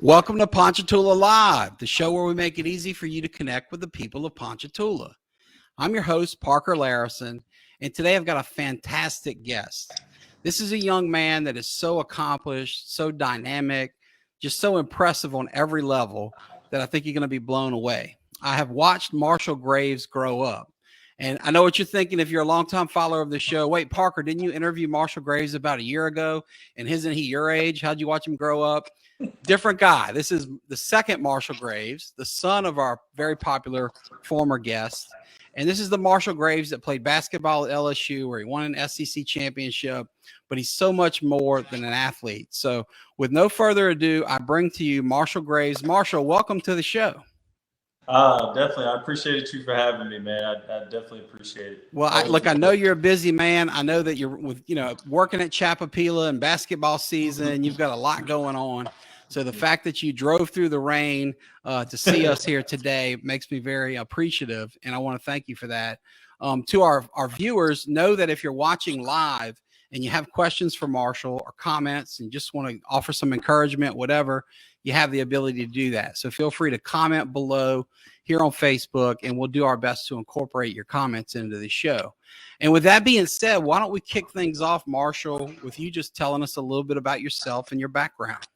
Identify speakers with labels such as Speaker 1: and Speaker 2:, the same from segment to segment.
Speaker 1: Welcome to Ponchatoula Live, the show where we make it easy for you to connect with the people of Ponchatoula. I'm your host, Parker Layrisson, and today I've got a fantastic guest. This is a young man that is so accomplished, so dynamic, just so impressive on every level that I think you're going to be blown away. I have watched Marshall Graves grow up. And I know what you're thinking if you're a longtime follower of the show. Wait, Parker, didn't you interview Marshall Graves about a year ago? And isn't he your age? How'd you watch him grow up? Different guy. This is the second Marshall Graves, the son of our very popular former guest. And this is the Marshall Graves that played basketball at LSU, where he won an SEC championship, but he's so much more than an athlete. So with no further ado, I bring to you Marshall Graves. Marshall, welcome to the show.
Speaker 2: Definitely. I appreciate you for having me, man. I definitely appreciate it.
Speaker 1: Well, I know you're a busy man. I know that you're working at Chapapila and basketball season. You've got a lot going on. So the fact that you drove through the rain to see us here today makes me very appreciative, and I want to thank you for that. To our viewers, know that if you're watching live and you have questions for Marshall or comments and just want to offer some encouragement, whatever, you have the ability to do that. So feel free to comment below here on Facebook, and we'll do our best to incorporate your comments into the show. And with that being said, why don't we kick things off, Marshall, with you just telling us a little bit about yourself and your background.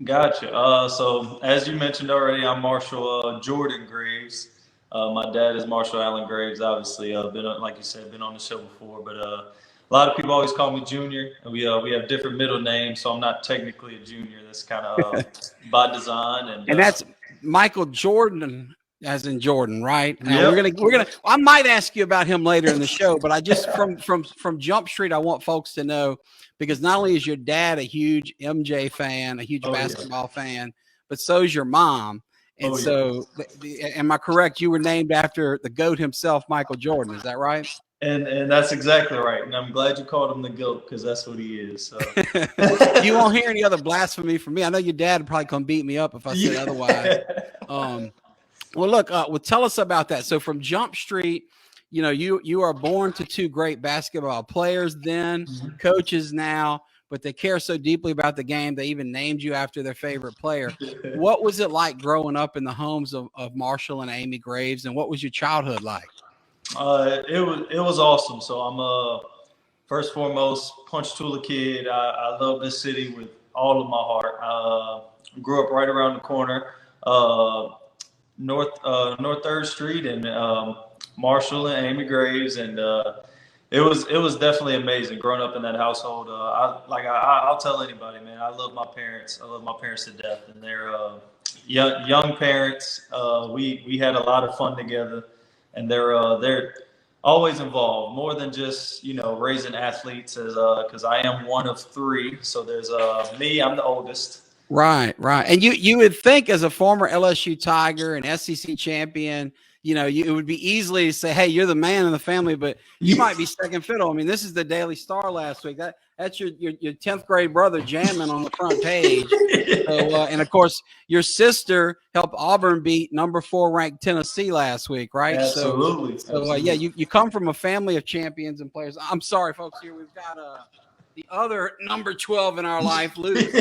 Speaker 2: Gotcha. So as you mentioned already, I'm Marshall Jordan Graves. My dad is Marshall Allen Graves. Obviously, like you said, been on the show before. But a lot of people always call me Junior. And we have different middle names, so I'm not technically a junior. That's kind of by design. And
Speaker 1: that's Michael Jordan, as in Jordan, right?
Speaker 2: Yep.
Speaker 1: We're gonna. I might ask you about him later in the show, but I just from Jump Street, I want folks to know, because not only is your dad a huge MJ fan, a huge basketball fan, but so is your mom. And am I correct? You were named after the GOAT himself, Michael Jordan. Is that right?
Speaker 2: And that's exactly right. And I'm glad you called him the GOAT, because that's what he is. So.
Speaker 1: You won't hear any other blasphemy from me. I know your dad would probably come beat me up if I said otherwise. Well, look, tell us about that. So from Jump Street, you are born to two great basketball players then, coaches now, but they care so deeply about the game, they even named you after their favorite player. What was it like growing up in the homes of Marshall and Amy Graves, and what was your childhood like?
Speaker 2: It was awesome. So I'm first and foremost Ponchatoula kid. I love this city with all of my heart. Grew up right around the corner, North 3rd Street, and Marshall and Amy Graves, and it was definitely amazing growing up in that household. I'll tell anybody, man, I love my parents. I love my parents to death, and they're young parents. We had a lot of fun together, and they're always involved, more than just raising athletes. Because I am one of three, so there's me. I'm the oldest.
Speaker 1: Right. And you would think, as a former LSU Tiger and SEC champion, it would be easily to say, hey, you're the man in the family, but you might be second fiddle. I mean, this is the Daily Star last week. That's your 10th grade brother jamming on the front page. So, and of course, your sister helped Auburn beat number 4 ranked Tennessee last week, right?
Speaker 2: Absolutely.
Speaker 1: So yeah, you come from a family of champions and players. I'm sorry, folks. Here we've got the other number 12 in our life, Luke.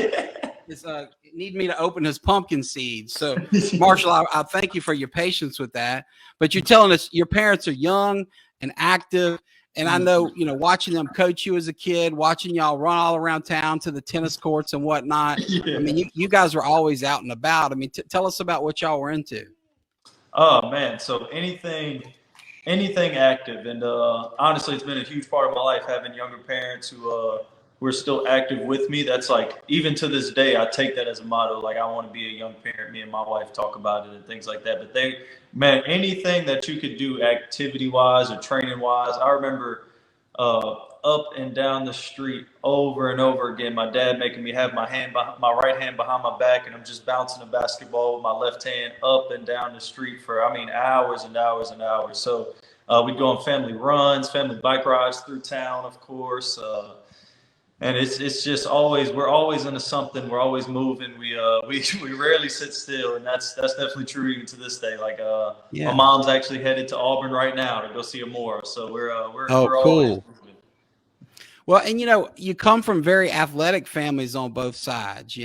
Speaker 1: Is need me to open his pumpkin seeds. So Marshall, I thank you for your patience with that. But you're telling us your parents are young and active. And I know, watching them coach you as a kid, watching y'all run all around town to the tennis courts and whatnot. Yeah. I mean, you guys were always out and about. I mean, tell us about what y'all were into.
Speaker 2: Oh man. So anything active. And honestly, it's been a huge part of my life, having younger parents who are still active with me. That's like, even to this day, I take that as a motto. Like, I want to be a young parent. Me and my wife talk about it and things like that. But anything that you could do activity wise or training wise. I remember up and down the street over and over again, my dad making me have my right hand behind my back, and I'm just bouncing a basketball with my left hand up and down the street for, hours and hours and hours. So we'd go on family runs, family bike rides through town, of course. And it's just always, we're always into something. We're always moving. We rarely sit still, and that's definitely true even to this day. Like my mom's actually headed to Auburn right now to go see Amora. So we're
Speaker 1: cool.
Speaker 2: Always moving.
Speaker 1: Well, and you come from very athletic families on both sides.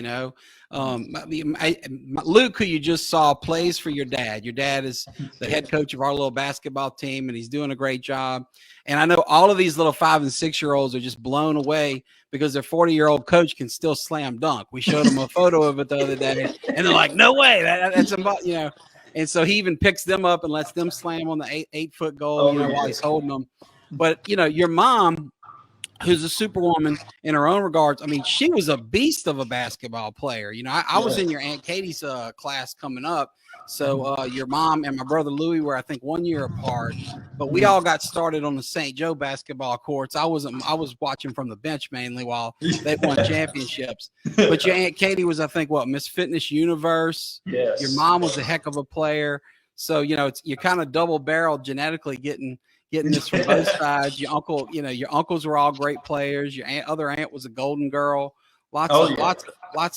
Speaker 1: Luke, who you just saw, plays for your dad. Your dad is the head coach of our little basketball team, and he's doing a great job. And I know all of these little 5 and 6 year olds are just blown away because their 40-year-old coach can still slam dunk. We showed them a photo of it the other day, and they're like, "No way, that's you know." And so he even picks them up and lets them slam on the 8-foot goal, while he's holding them. But your mom, who's a superwoman in her own regards. I mean, she was a beast of a basketball player. I was in your Aunt Katie's class coming up. So your mom and my brother Louie were, I think, 1 year apart. But we all got started on the St. Joe basketball courts. I was watching from the bench mainly while they won championships. But your Aunt Katie was, I think, Miss Fitness Universe.
Speaker 2: Yes.
Speaker 1: Your mom was a heck of a player. So, you're kind of double barreled genetically getting this from both sides. Your uncle, your uncles were all great players. Your other aunt was a Golden Girl. Lots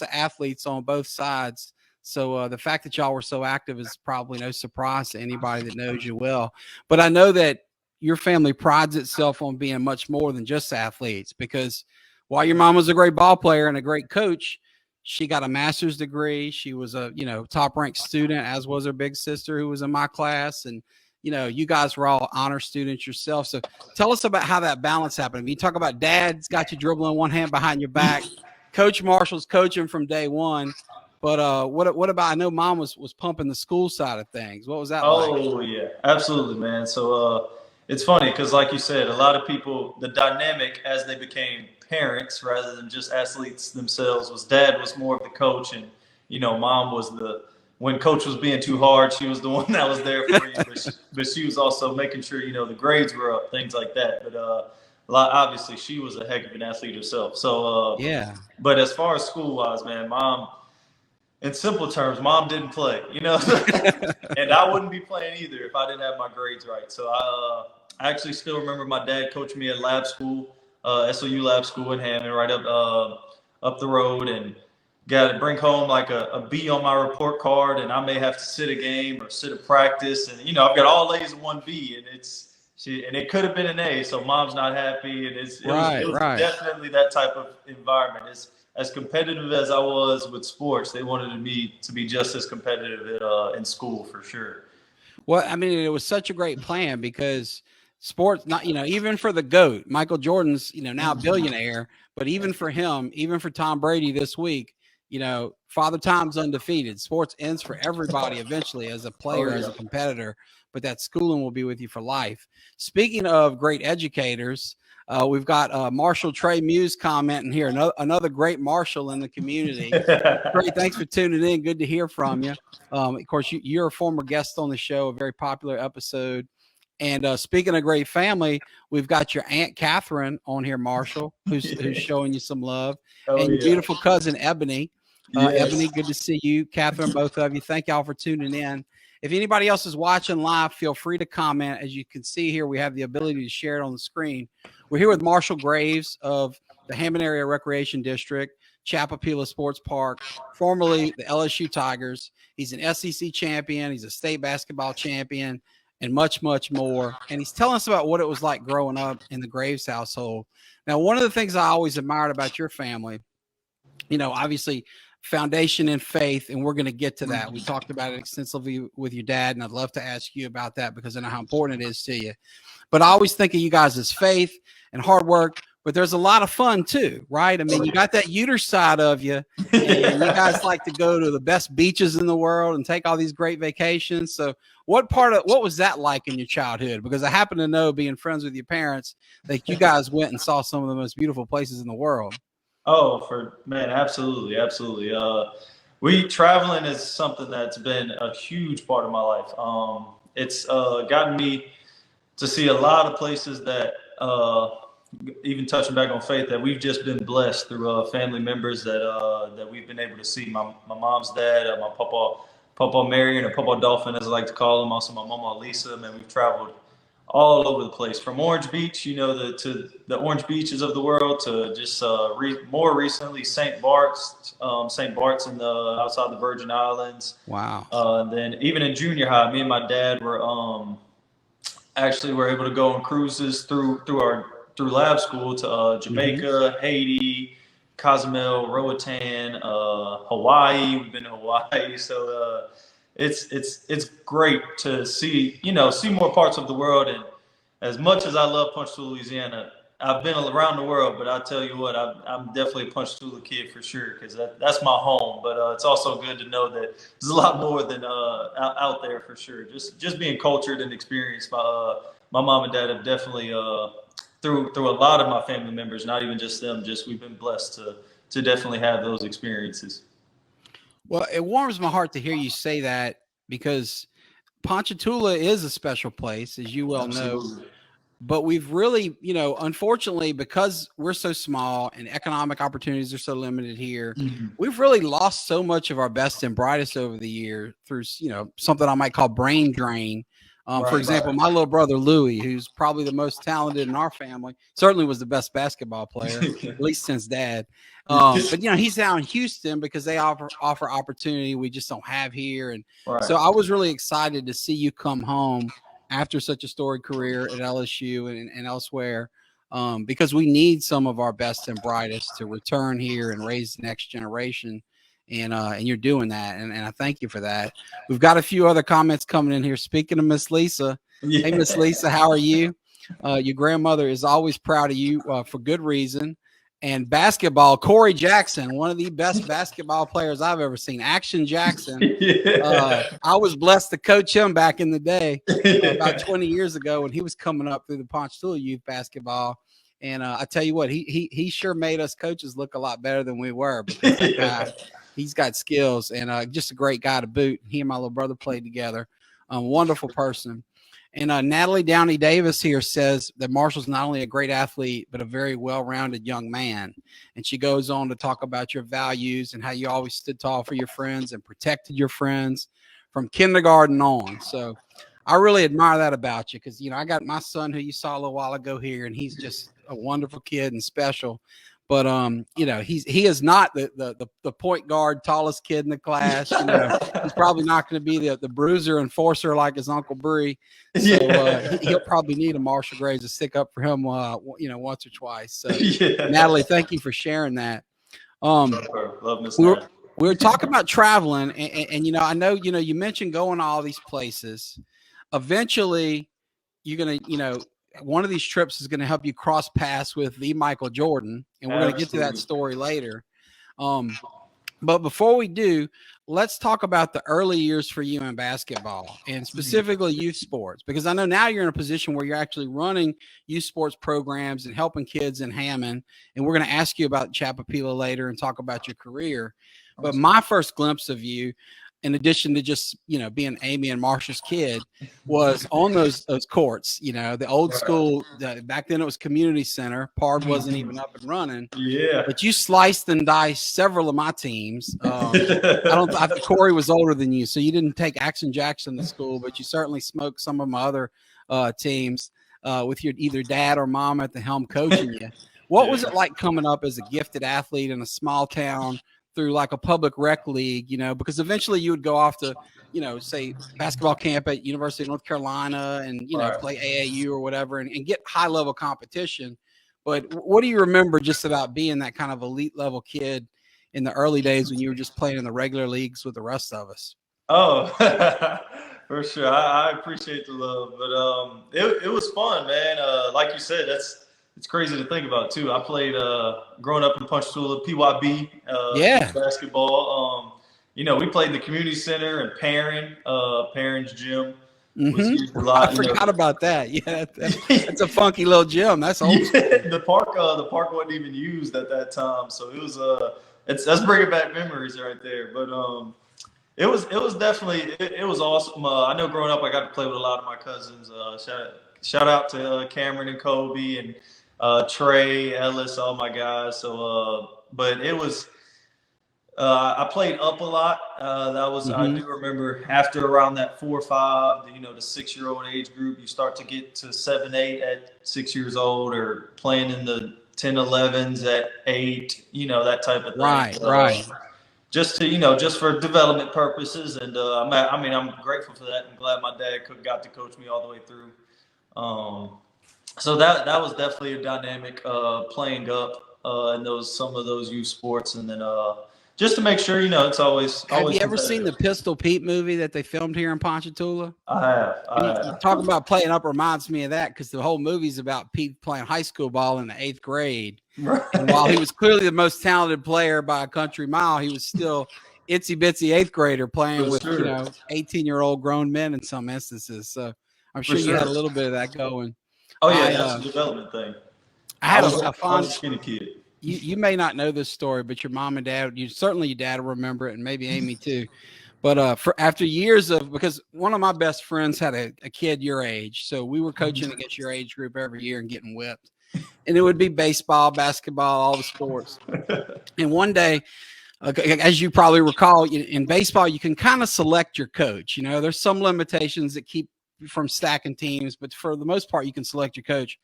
Speaker 1: of athletes on both sides. So the fact that y'all were so active is probably no surprise to anybody that knows you well. But I know that your family prides itself on being much more than just athletes, because while your mom was a great ball player and a great coach, she got a master's degree. She was a top ranked student, as was her big sister who was in my class. And you guys were all honor students yourself. So tell us about how that balance happened. You talk about dad's got you dribbling one hand behind your back. Coach Marshall's coaching from day one. But what about, I know mom was pumping the school side of things. What was that like?
Speaker 2: Oh, yeah, absolutely, man. So it's funny because, like you said, a lot of people, the dynamic as they became parents rather than just athletes themselves was dad was more of the coach, and, mom was when coach was being too hard, she was the one that was there for you, but she was also making sure, the grades were up, things like that. But obviously she was a heck of an athlete herself. So,
Speaker 1: yeah.
Speaker 2: But as far as school-wise, man, mom, in simple terms, mom didn't play, and I wouldn't be playing either if I didn't have my grades right. So I actually still remember my dad coaching me at lab school, SOU lab school in Hammond, right up the road, and got to bring home like a B on my report card, and I may have to sit a game or sit a practice, and I've got all A's and one B, and it could have been an A, so mom's not happy, and it was definitely that type of environment. As competitive as I was with sports, they wanted me to be just as competitive in school for sure.
Speaker 1: Well, I mean, it was such a great plan because sports, not even for the GOAT, Michael Jordan's now a billionaire, but even for him, even for Tom Brady this week, Father Time's undefeated. Sports ends for everybody eventually, as a player, as a competitor, but that schooling will be with you for life. Speaking of great educators, we've got Marshall Trey Muse commenting here, another great Marshall in the community. Trey, thanks for tuning in. Good to hear from you. Of course, you're a former guest on the show, a very popular episode. And speaking of great family, we've got your Aunt Catherine on here, Marshall, who's showing you some love, and your beautiful cousin Ebony. Yes. Ebony, good to see you. Catherine, both of you. Thank y'all for tuning in. If anybody else is watching live, feel free to comment. As you can see here, we have the ability to share it on the screen. We're here with Marshall Graves of the Hammond Area Recreation District, Chapapila Sports Park, formerly the LSU Tigers. He's an SEC champion. He's a state basketball champion, and much, much more. And he's telling us about what it was like growing up in the Graves household. Now, one of the things I always admired about your family, obviously foundation in faith, and we're going to get to that. We talked about it extensively with your dad, and I'd love to ask you about that because I know how important it is to you. But I always think of you guys as faith and hard work, but there's a lot of fun too, right? I mean, you got that Uter side of you, and you guys like to go to the best beaches in the world and take all these great vacations. So what was that like in your childhood? Because I happen to know, being friends with your parents, that you guys went and saw some of the most beautiful places in the world.
Speaker 2: Oh, absolutely. Traveling is something that's been a huge part of my life. It's gotten me to see a lot of places that, even touching back on faith, that we've just been blessed through family members that we've been able to see. My mom's dad, my Papa Marion, or Papa Dolphin, as I like to call him. Also, my Mama Lisa. Man, we've traveled all over the place, from Orange Beach, to the orange beaches of the world, to just more recently St. Bart's in outside the Virgin Islands.
Speaker 1: Wow.
Speaker 2: And then even in junior high, me and my dad were able to go on cruises through lab school to Jamaica, Haiti, Cozumel, Roatan, Hawaii. We've been to Hawaii, so it's great to see see more parts of the world. And as much as I love Ponchatoula, Louisiana, I've been around the world, but I tell you what, I'm definitely a Ponchatoula kid for sure because that's my home. But it's also good to know that there's a lot more than out there for sure. Just being cultured and experienced. My mom and dad have definitely through a lot of my family members, not even just them. Just we've been blessed to definitely have those experiences.
Speaker 1: Well, it warms my heart to hear you say that because Ponchatoula is a special place, as you well know.
Speaker 2: Absolutely.
Speaker 1: But we've really, unfortunately, because we're so small and economic opportunities are so limited here, we've really lost so much of our best and brightest over the year through, something I might call brain drain. For example, my little brother, Louis, who's probably the most talented in our family, certainly was the best basketball player, at least since dad. But, he's down in Houston because they offer opportunity we just don't have here. And so I was really excited to see you come home after such a storied career at LSU and elsewhere, because we need some of our best and brightest to return here and raise the next generation. And you're doing that. And I thank you for that. We've got a few other comments coming in here. Speaking of Miss Lisa, Hey, Miss Lisa, how are you? Your grandmother is always proud of you for good reason. And basketball, Corey Jackson, one of the best basketball players I've ever seen. Action Jackson. I was blessed to coach him back in the day, about 20 years ago when he was coming up through the Ponchatoula youth basketball. And I tell you what, he sure made us coaches look a lot better than we were. Because that guy, he's got skills and just a great guy to boot. He and my little brother played together. Wonderful person. And Natalie Downey Davis here says that Marshall's not only a great athlete, but a very well-rounded young man. And she goes on to talk about your values and how you always stood tall for your friends and protected your friends from kindergarten on. So I really admire that about you because, I got my son who you saw a little while ago here, and he's just a wonderful kid and special. But he is not the point guard, tallest kid in the class. He's probably not going to be the bruiser enforcer like his Uncle Bree. So he'll probably need a Marshall Graves to stick up for him, once or twice. So Natalie, thank you for sharing that.
Speaker 2: Love Miss
Speaker 1: we were talking about traveling, and I know you mentioned going to all these places. Eventually, you're gonna one of these trips is going to help you cross paths with the Michael Jordan, and we're going to get to that story later. But before we do, let's talk about the early years for you in basketball and specifically youth sports, because I know now you're in a position where you're actually running youth sports programs and helping kids in Hammond. And we're going to ask you about Chapapila later and talk about your career. But my first glimpse of you, in addition to just, being Amy and Marshall's kid, was on those courts, the old school, back then it was community center. Pard wasn't even up and running.
Speaker 2: Yeah.
Speaker 1: But you sliced and diced several of my teams. I think Corey was older than you, so you didn't take Action Jackson to school, but you certainly smoked some of my other teams with your either dad or mom at the helm coaching you. What was it like coming up as a gifted athlete in a small town through like a public rec league, because eventually you would go off to, say basketball camp at University of North Carolina and, play AAU or whatever and get high level competition. But what do you remember just about being that kind of elite level kid in the early days when you were just playing in the regular leagues with the rest of us?
Speaker 2: Oh, for sure. I appreciate the love, but it was fun, man. Like you said, it's crazy to think about too. I played growing up in Ponchatoula, PYB basketball. We played the community center and Perrin's gym.
Speaker 1: I forgot about that. Yeah, that's a funky little gym. That's old school.
Speaker 2: The park wasn't even used at that time, so it was that's bringing back memories right there. But it was definitely it was awesome. I know growing up, I got to play with a lot of my cousins. Shout out to Cameron and Kobe and Trey, Ellis, all my guys. So, but it was, I played up a lot. I do remember after around that 4 or 5, the 6-year-old age group, you start to get to 7, 8 at 6 years old, or playing in the 10, 11s at 8, that type of thing.
Speaker 1: Right.
Speaker 2: Just to, just for development purposes. And I'm grateful for that and glad my dad got to coach me all the way through. So that was definitely a dynamic playing up. in some of those youth sports, and then just to make sure, it's always.
Speaker 1: Have you ever seen the Pistol Pete movie that they filmed here in Ponchatoula?
Speaker 2: I have.
Speaker 1: You talk about playing up reminds me of that, because the whole movie's about Pete playing high school ball in the 8th grade.
Speaker 2: Right.
Speaker 1: And while he was clearly the most talented player by a country mile, he was still itsy bitsy 8th grader playing with 18-year-old grown men in some instances. So I'm sure you had a little bit of that going.
Speaker 2: Oh yeah, that's a development thing.
Speaker 1: I had a fun
Speaker 2: skinny kid.
Speaker 1: You may not know this story, but your mom and dad, your dad will remember it, and maybe Amy too. But after years because one of my best friends had a kid your age, so we were coaching against your age group every year and getting whipped. And it would be baseball, basketball, all the sports. And one day, as you probably recall, in baseball, you can kind of select your coach. There's some limitations that keep you from stacking teams, but for the most part, you can select your coach.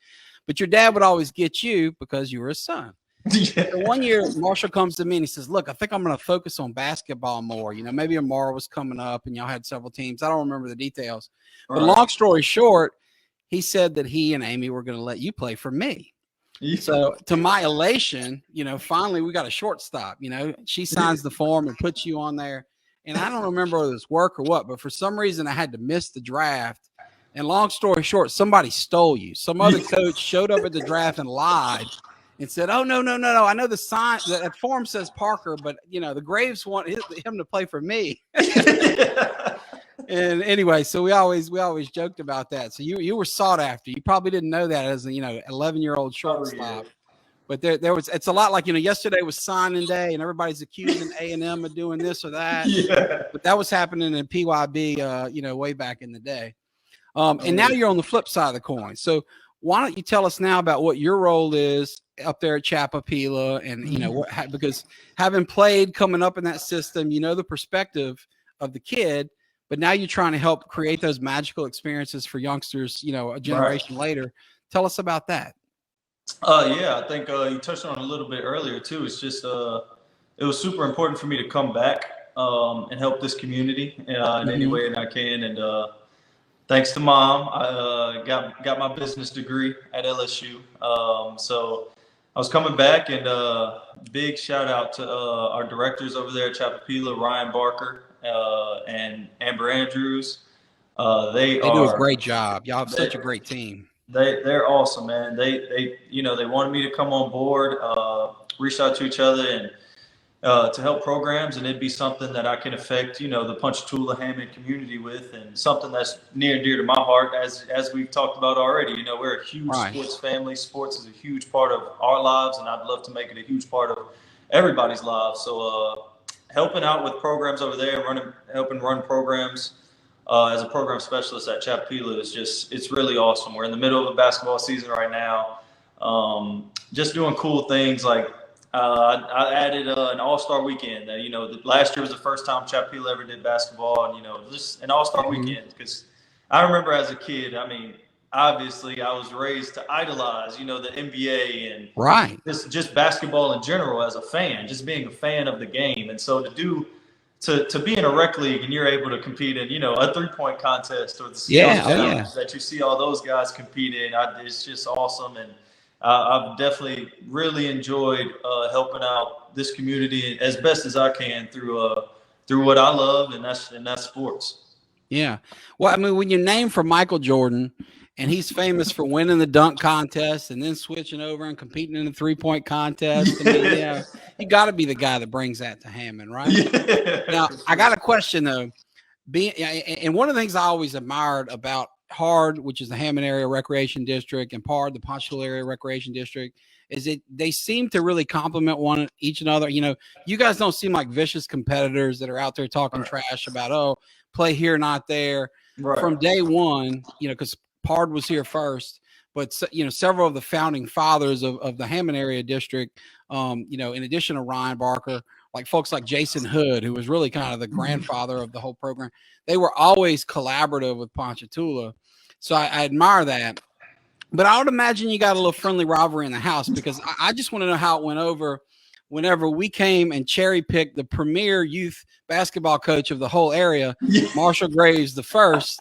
Speaker 1: But your dad would always get you because you were his son.
Speaker 2: Yeah.
Speaker 1: So one year, Marshall comes to me and he says, look, I think I'm going to focus on basketball more. Maybe Amara was coming up and y'all had several teams. I don't remember the details. But long story short, he said that he and Amy were going to let you play for me. Yeah. So to my elation, finally we got a shortstop. She signs the form and puts you on there. And I don't remember whether it's work or what, but for some reason I had to miss the draft. And long story short, somebody stole you. Some other coach showed up at the draft and lied and said, oh, no. I know the sign, that form says Parker, but, the Braves want him to play for me. And anyway, so we always joked about that. So you were sought after. You probably didn't know that as a 11-year-old shortstop. But it's a lot like, yesterday was signing day and everybody's accusing A&M of doing this or that. Yeah. But that was happening in PYB, way back in the day. And now you're on the flip side of the coin. So why don't you tell us now about what your role is up there at Chapapila, and, because having played coming up in that system, the perspective of the kid, but now you're trying to help create those magical experiences for youngsters, a generation later. Tell us about that.
Speaker 2: Yeah, I think you touched on it a little bit earlier too. It's just it was super important for me to come back and help this community in any way that I can. And thanks to Mom, I got my business degree at LSU. So I was coming back, and big shout out to our directors over there at Chapapila, Ryan Barker and Amber Andrews. They
Speaker 1: do a great job. Y'all have such a great team.
Speaker 2: They're awesome, man. They wanted me to come on board, reach out to each other, and to help programs, and it'd be something that I can affect, the Ponchatoula Hammond community with, and something that's near and dear to my heart, as we've talked about already. We're a huge sports family. Sports is a huge part of our lives, and I'd love to make it a huge part of everybody's lives. So helping out with programs over there, helping run programs as a program specialist at Chapapila it's really awesome. We're in the middle of a basketball season right now. Just doing cool things like I added an all-star weekend. Last year was the first time Chapapila ever did basketball, and just an all-star weekend, because I remember as a kid, obviously I was raised to idolize, the NBA and just basketball in general as a fan, just being a fan of the game. And so to be in a rec league and you're able to compete in, a 3-point contest or the that you see all those guys compete in, it's just awesome. And I've definitely really enjoyed helping out this community as best as I can through what I love, and that's sports.
Speaker 1: Yeah. Well, when you're named for Michael Jordan, and he's famous for winning the dunk contest and then switching over and competing in the 3-point contest, you got to be the guy that brings that to Hammond, right? Yeah. Now, I got a question though. And one of the things I always admired about HARD, which is the Hammond Area Recreation District, and PARD, the Ponchatoula Area Recreation District, is that they seem to really complement each another. You guys don't seem like vicious competitors that are out there talking trash about, play here, not there. Right. From day one, because PARD was here first, but several of the founding fathers of the Hammond Area District, in addition to Ryan Barker, like folks like Jason Hood, who was really kind of the grandfather of the whole program, they were always collaborative with Ponchatoula. So I admire that. But I would imagine you got a little friendly rivalry in the house, because I just want to know how it went over whenever we came and cherry-picked the premier youth basketball coach of the whole area, Marshall Graves the first.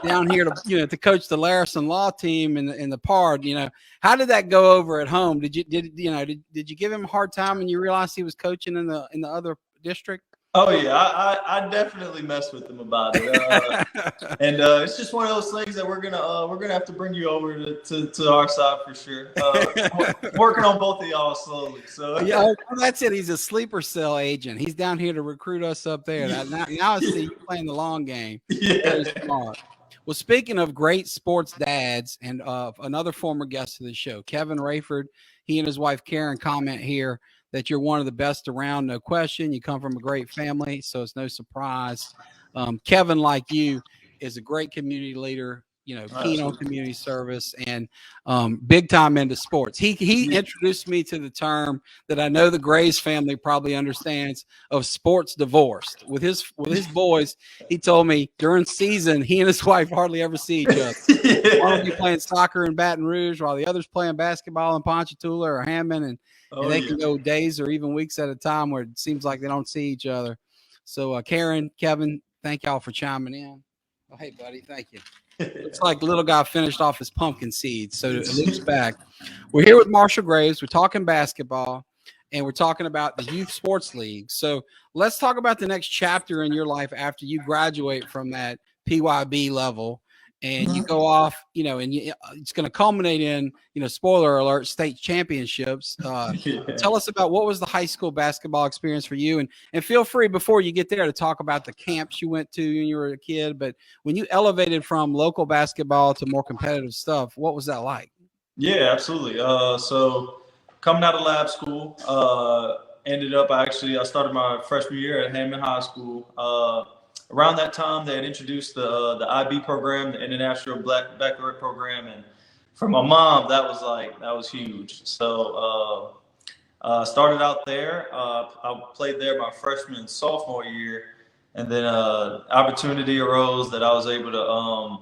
Speaker 1: down here to coach the Layrisson law team in the PARD. How did that go over at home? Did you give him a hard time when you realized he was coaching in the other district?
Speaker 2: Oh yeah, I definitely messed with him about it, and it's just one of those things that we're gonna have to bring you over to our side for sure. Working on both of y'all slowly. So
Speaker 1: yeah, that's it. He's a sleeper cell agent. He's down here to recruit us up there. Now I see you playing the long game.
Speaker 2: Yeah.
Speaker 1: Very smart. Well, speaking of great sports dads, and another former guest of the show, Kevin Rayford, he and his wife Karen comment here that you're one of the best around, no question. You come from a great family, so it's no surprise. Kevin, like you, is a great community leader, keen on community service, and big time into sports. He introduced me to the term that I know the Grays family probably understands of sports divorced. With his boys, he told me during season he and his wife hardly ever see each other. One will be playing soccer in Baton Rouge while the other's playing basketball in Ponchatoula or Hammond, and they can go days or even weeks at a time where it seems like they don't see each other. So Karen, Kevin, thank y'all for chiming in. Oh, hey, buddy, thank you. Looks like little guy finished off his pumpkin seeds, so it loops back. We're here with Marshall Graves. We're talking basketball, and we're talking about the youth sports league. So let's talk about the next chapter in your life after you graduate from that PYB level, and you go off, and it's going to culminate in, spoiler alert, state championships. Tell us about what was the high school basketball experience for you, and feel free before you get there to talk about the camps you went to when you were a kid. But when you elevated from local basketball to more competitive stuff, what was that like?
Speaker 2: Yeah, absolutely. So coming out of lab school, I started my freshman year at Hammond High School. Around that time, they had introduced the IB program, the International Baccalaureate program, and for my mom, that was huge. So started out there. I played there my freshman and sophomore year, and then opportunity arose that I was able to.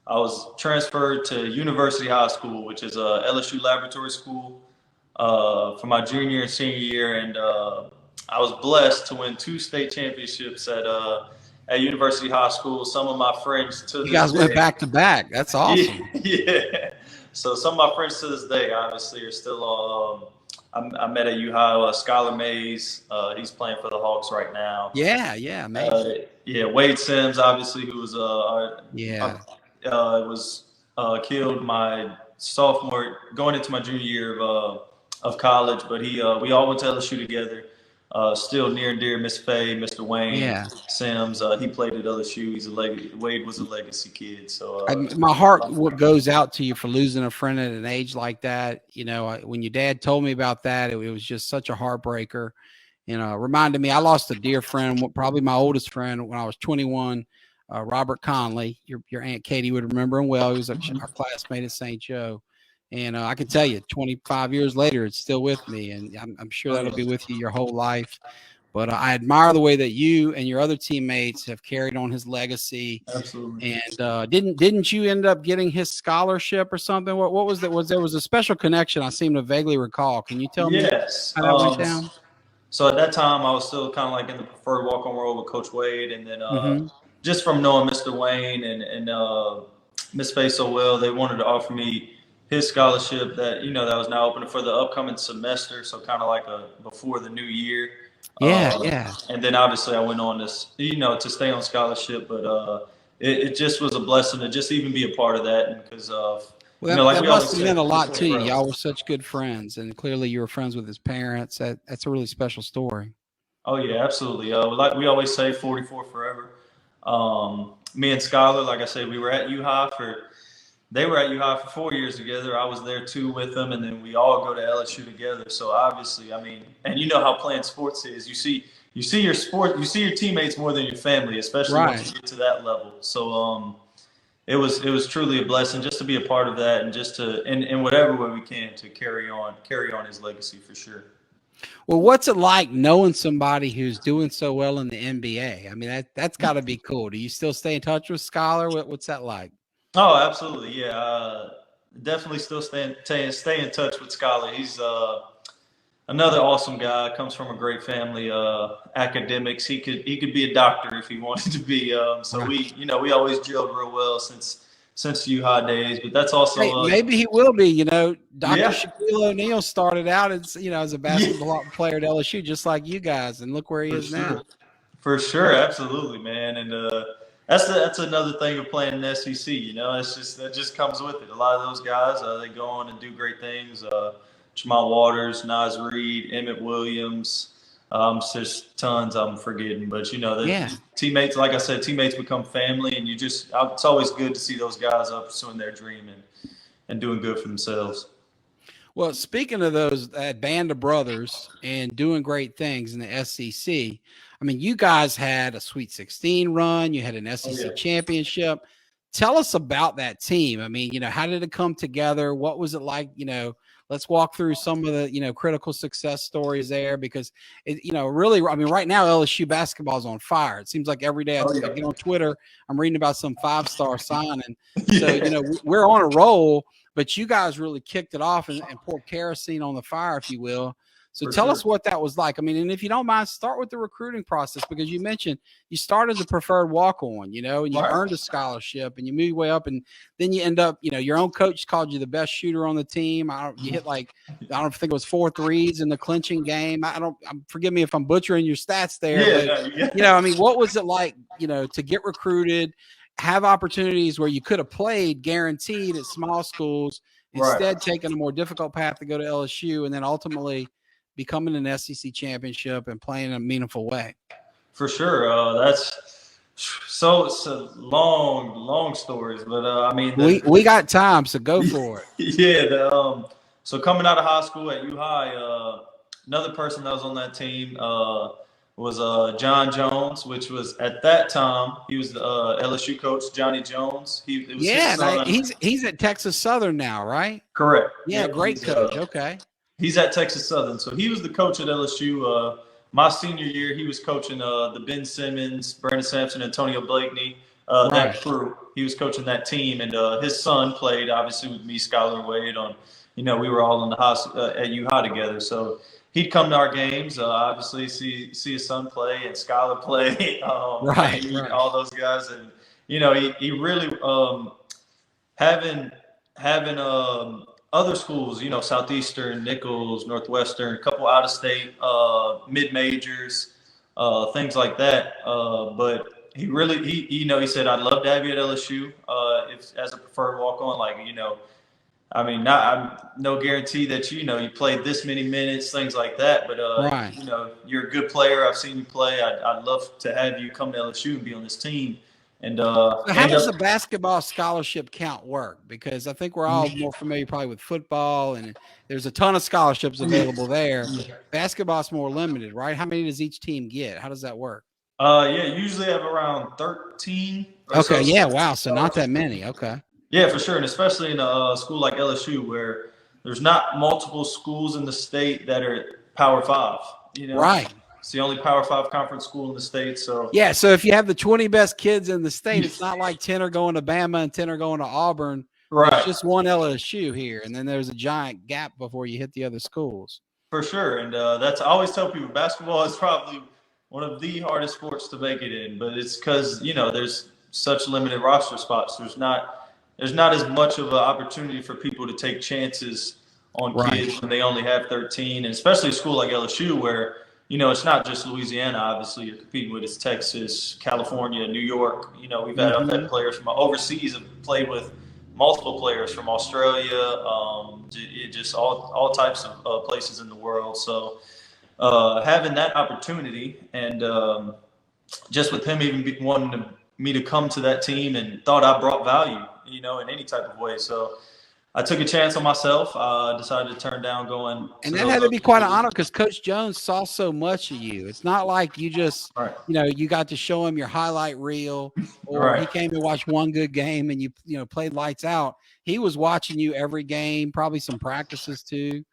Speaker 2: I was transferred to University High School, which is a LSU laboratory school, for my junior and senior year, and I was blessed to win 2 state championships at University High School. Some of my friends to this day.
Speaker 1: You guys went back to back. That's awesome.
Speaker 2: Yeah. So some of my friends to this day, obviously, are still. I met at U-High Skylar Mays. He's playing for the Hawks right now.
Speaker 1: Yeah, amazing.
Speaker 2: Wade Sims, obviously, who was killed my sophomore, going into my junior year of college. But we all went to LSU together. Still near and dear, Miss Faye, Mr. Wayne, Sims. He played at LSU. Wade was a legacy kid. So
Speaker 1: my heart goes out to you for losing a friend at an age like that. When your dad told me about that, it was just such a heartbreaker. Reminded me, I lost a dear friend, probably my oldest friend, when I was 21. Robert Conley, your Aunt Katie would remember him well. He was our classmate at St. Joe. And I can tell you, 25 years later, it's still with me. And I'm sure that'll be with you your whole life. But I admire the way that you and your other teammates have carried on his legacy.
Speaker 2: Absolutely.
Speaker 1: And didn't you end up getting his scholarship or something? What was that? There was a special connection I seem to vaguely recall. Can you tell me how that went down?
Speaker 2: So at that time, I was still kind of like in the preferred walk-on role with Coach Wade. And then just from knowing Mr. Wayne and Miss Faye so well, they wanted to offer me his scholarship that was now open for the upcoming semester. So kind of like before the new year.
Speaker 1: Yeah.
Speaker 2: And then obviously I went on this, to stay on scholarship, but it just was a blessing to just even be a part of that. Because
Speaker 1: that must have meant a lot to you. Y'all were such good friends, and clearly you were friends with his parents. That's a really special story.
Speaker 2: Oh yeah, absolutely. Like we always say, 44 forever. Me and Skylar, like I said, they were at U-High for 4 years together. I was there too with them, and then we all go to LSU together. So obviously, and you know how playing sports is. You see your teammates more than your family, especially once you get to that level. So it was truly a blessing just to be a part of that, and just to in whatever way we can to carry on his legacy for sure.
Speaker 1: Well, what's it like knowing somebody who's doing so well in the NBA? I mean, that's got to be cool. Do you still stay in touch with Skylar? What's that like?
Speaker 2: Oh, absolutely. Yeah. Definitely still stay in touch with Skylar. He's another awesome guy. Comes from a great family, academics. He could be a doctor if he wanted to be. So we always gelled real well since U High days. But that's also
Speaker 1: Hey, maybe he will be. Dr.
Speaker 2: yeah,
Speaker 1: Shaquille O'Neal started out as a
Speaker 2: yeah,
Speaker 1: basketball player at LSU, just like you guys, and look where he
Speaker 2: for
Speaker 1: is now.
Speaker 2: sure. For sure, absolutely, man, and that's another thing of playing in the SEC. That just comes with it. A lot of those guys, they go on and do great things. Jamal Waters, Nas Reed, Emmett Williams. There's tons I'm forgetting, but the teammates. Like I said, teammates become family, and it's always good to see those guys up pursuing their dream and doing good for themselves.
Speaker 1: Well, speaking of those, that band of brothers and doing great things in the SEC, I mean, you guys had a Sweet 16 run. You had an SEC championship. Tell us about that team. I mean, how did it come together? What was it like? Let's walk through some of the, critical success stories there, because really, I mean, right now LSU basketball is on fire. It seems like every day I get on Twitter, I'm reading about some 5-star signing. So, we're on a roll. But you guys really kicked it off and poured kerosene on the fire, if you will. So tell us what that was like. I mean, and if you don't mind, start with the recruiting process, because you mentioned you started as a preferred walk-on, and you earned a scholarship and you moved way up, and then you end up, your own coach called you the best shooter on the team. You hit I don't think it was 4 threes in the clinching game. Forgive me if I'm butchering your stats there, but I mean, what was it like, to get recruited, have opportunities where you could have played guaranteed at small schools, instead taking a more difficult path to go to LSU, and then ultimately becoming an SEC championship and playing in a meaningful way?
Speaker 2: For sure. It's a long stories, but I mean,
Speaker 1: we got time, so go for it.
Speaker 2: Yeah. So coming out of high school at U High, another person that was on that team was John Jones, which was at that time he was the LSU coach, Johnny Jones. His son.
Speaker 1: He's at Texas Southern now, right?
Speaker 2: Correct.
Speaker 1: Yeah, yep, great coach. Okay.
Speaker 2: He's at Texas Southern, so he was the coach at LSU. My senior year, he was coaching the Ben Simmons, Brandon Sampson, Antonio Blakeney, that crew. He was coaching that team, and his son played obviously with me, Skylar Wade. We were all in the at U High together, so he'd come to our games, obviously see his son play and Skylar play, all those guys, and he really having other schools, Southeastern, Nichols, Northwestern, a couple out of state mid majors, things like that. But he said, "I'd love to have you at LSU if as a preferred walk on." I mean, I'm no guarantee that you played this many minutes, things like that. But you're a good player. I've seen you play. I'd love to have you come to LSU and be on this team. And
Speaker 1: so how does the basketball scholarship count work? Because I think we're all more familiar probably with football, and there's a ton of scholarships available there. Basketball's more limited, right? How many does each team get? How does that work?
Speaker 2: Usually have around 13.
Speaker 1: Okay, yeah, wow. So not that many. Okay.
Speaker 2: Yeah, for sure, and especially in a school like LSU where there's not multiple schools in the state that are Power 5.
Speaker 1: Right.
Speaker 2: It's the only Power 5 conference school in the state. So
Speaker 1: yeah, so if you have the 20 best kids in the state, it's not like 10 are going to Bama and 10 are going to Auburn.
Speaker 2: Right.
Speaker 1: It's just one LSU here, and then there's a giant gap before you hit the other schools.
Speaker 2: For sure, and I always tell people basketball is probably one of the hardest sports to make it in, but it's because there's such limited roster spots. There's not as much of an opportunity for people to take chances on kids when they only have 13, and especially a school like LSU where it's not just Louisiana. Obviously, you're competing with. It's Texas, California, New York. I've had players from overseas. Have played with multiple players from Australia, just all types of places in the world. So having that opportunity, and just with him even wanting me to come to that team, and thought I brought value, in any type of way. So I took a chance on myself. Decided to turn down going.
Speaker 1: And that had to be quite an honor, because Coach Jones saw so much of you. It's not like you just, you got to show him your highlight reel, or he came to watch one good game and you played lights out. He was watching you every game, probably some practices too.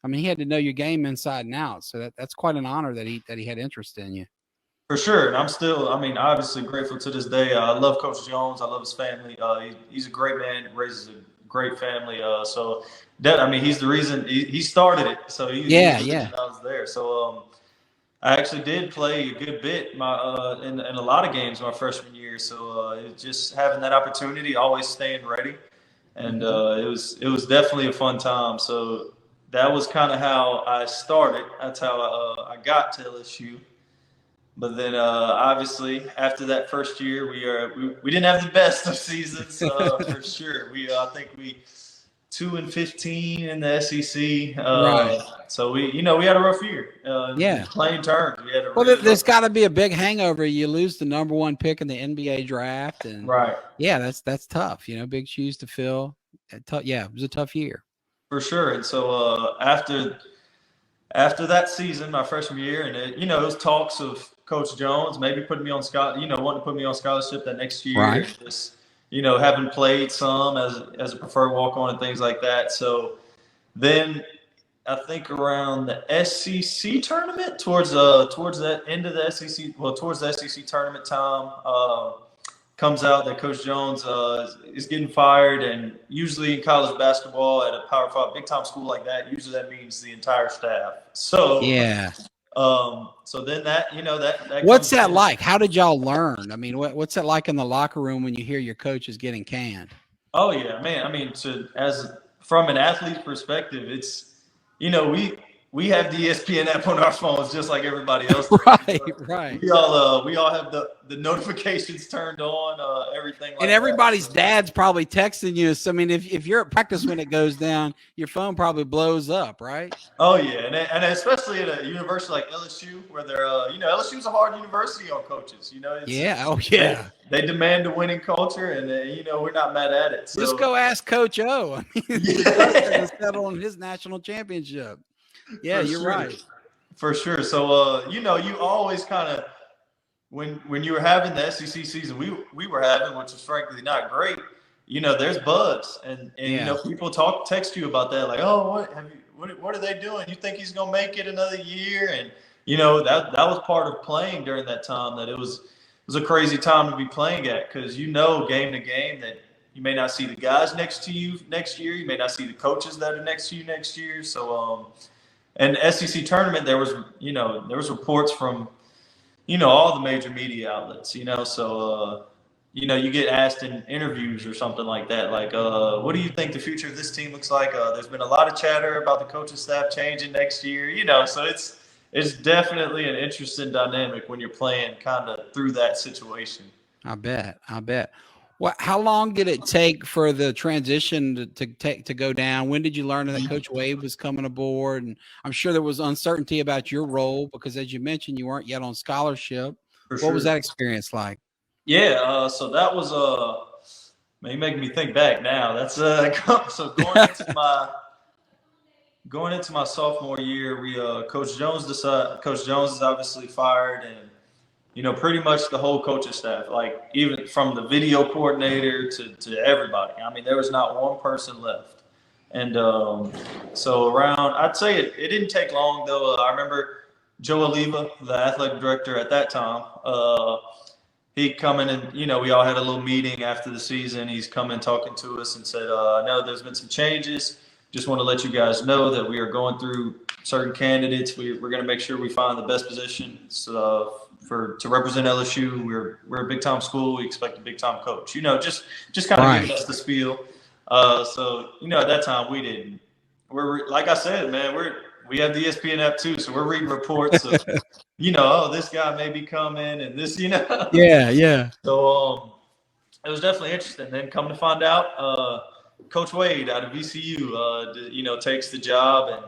Speaker 1: I mean, he had to know your game inside and out. So that's quite an honor that he had interest in you.
Speaker 2: For sure, and I'm still, obviously grateful to this day. I love Coach Jones. I love his family. He's a great man. Raises a great family. So that, I mean, he's the reason he started it. So he was the reason I was there. So I actually did play a good bit in a lot of games my freshman year. So just having that opportunity, always staying ready, and it was definitely a fun time. So that was kind of how I started. That's how I got to LSU. But then, obviously, after that first year, we didn't have the best of seasons for sure. I think we 2-15 in the SEC.
Speaker 1: Right.
Speaker 2: So we had a rough year. In plain terms, we had a really
Speaker 1: there's got to be a big hangover. You lose the number 1 pick in the NBA draft, and that's tough. Big shoes to fill. Yeah, it was a tough year
Speaker 2: for sure. And so after that season, my freshman year, and it was talks of Coach Jones maybe putting me on wanting to put me on scholarship that next year.
Speaker 1: Right.
Speaker 2: Just, having played some as a preferred walk-on and things like that. So then I think around the SEC tournament, towards that end of the SEC, towards the SEC tournament time, comes out that Coach Jones is getting fired. And usually in college basketball at a Power 5 big-time school like that, usually that means the entire staff. So so then that
Speaker 1: what's that like? How did y'all learn? I mean, what's it like in the locker room when you hear your coach is getting canned?
Speaker 2: Oh yeah, man. I mean, from an athlete's perspective, it's we have the ESPN app on our phones just like everybody else.
Speaker 1: Right.
Speaker 2: We all have the notifications turned on, everything.
Speaker 1: And everybody's dad's probably texting you. So I mean, if you're at practice when it goes down, your phone probably blows up, right?
Speaker 2: Oh yeah, and especially at a university like LSU, where they're LSU's a hard university on coaches. They demand a winning culture, and we're not mad at it. So.
Speaker 1: Just go ask Coach O. I mean, to settle on his national championship. Yeah, you're right.
Speaker 2: For sure. So you always kind of when you were having the SEC season we were having, which was frankly not great. There's buzz, and people text you about that, like, oh, what are they doing? You think he's gonna make it another year? And that was part of playing during that time. That it was a crazy time to be playing at, because game to game that you may not see the guys next to you next year. You may not see the coaches that are next to you next year. So and SEC tournament, there was reports from all the major media outlets. So you get asked in interviews or something like that, like, what do you think the future of this team looks like? There's been a lot of chatter about the coaching staff changing next year. So it's definitely an interesting dynamic when you're playing kind of through that situation.
Speaker 1: I bet. How long did it take for the transition to go down? When did you learn that Coach Wade was coming aboard? And I'm sure there was uncertainty about your role because, as you mentioned, you weren't yet on scholarship. What was that experience like?
Speaker 2: Yeah, so that was you making me think back now. That's so going into my sophomore year, we Coach Jones is obviously fired, and pretty much the whole coaching staff, like even from the video coordinator to everybody. I mean, there was not one person left. And so I'd say it didn't take long, though. I remember Joe Oliva, the athletic director at that time, he come in and, we all had a little meeting after the season. He's come in talking to us and said, I know there's been some changes. Just want to let you guys know that we are going through certain candidates. We're going to make sure we find the best positions to represent LSU. We're a big time school. We expect a big time coach. Just kind of giving us the spiel. So at that time we didn't. We're like I said, man. We have the ESPN app too, so we're reading reports of this guy may be coming and this.
Speaker 1: Yeah.
Speaker 2: So it was definitely interesting. Then come to find out, Coach Wade out of VCU, takes the job, and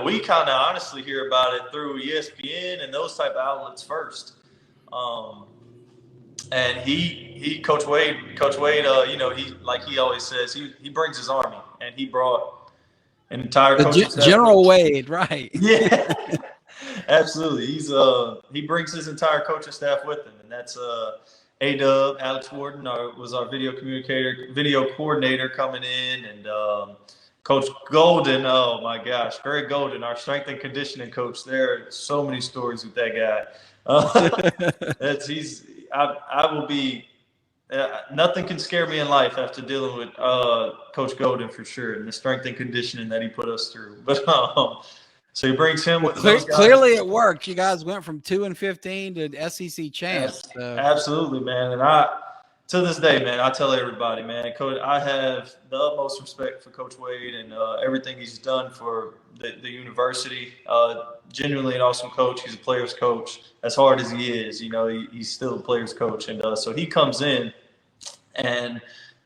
Speaker 2: we kind of honestly hear about it through ESPN and those type of outlets first. And Coach Wade, he, like he always says, he brings his army, and he brought an entire coaching staff.
Speaker 1: General Wade, right?
Speaker 2: Yeah, absolutely. He brings his entire coaching staff with him, and that's A-Dub, Alex Warden was our video coordinator coming in, and Coach Golden, oh my gosh, Greg Golden, our strength and conditioning coach. There are so many stories with that guy. I will be nothing can scare me in life after dealing with Coach Golden for sure, and the strength and conditioning that he put us through. But so he brings him with those guys.
Speaker 1: Clearly, it worked. You guys went from 2-15 to SEC champs. So.
Speaker 2: Absolutely, man. And to this day, man, I tell everybody, man, Coach, I have the utmost respect for Coach Wade and everything he's done for the university. Genuinely an awesome coach. He's a player's coach. As hard as he is, he's still a player's coach. And so he comes in, and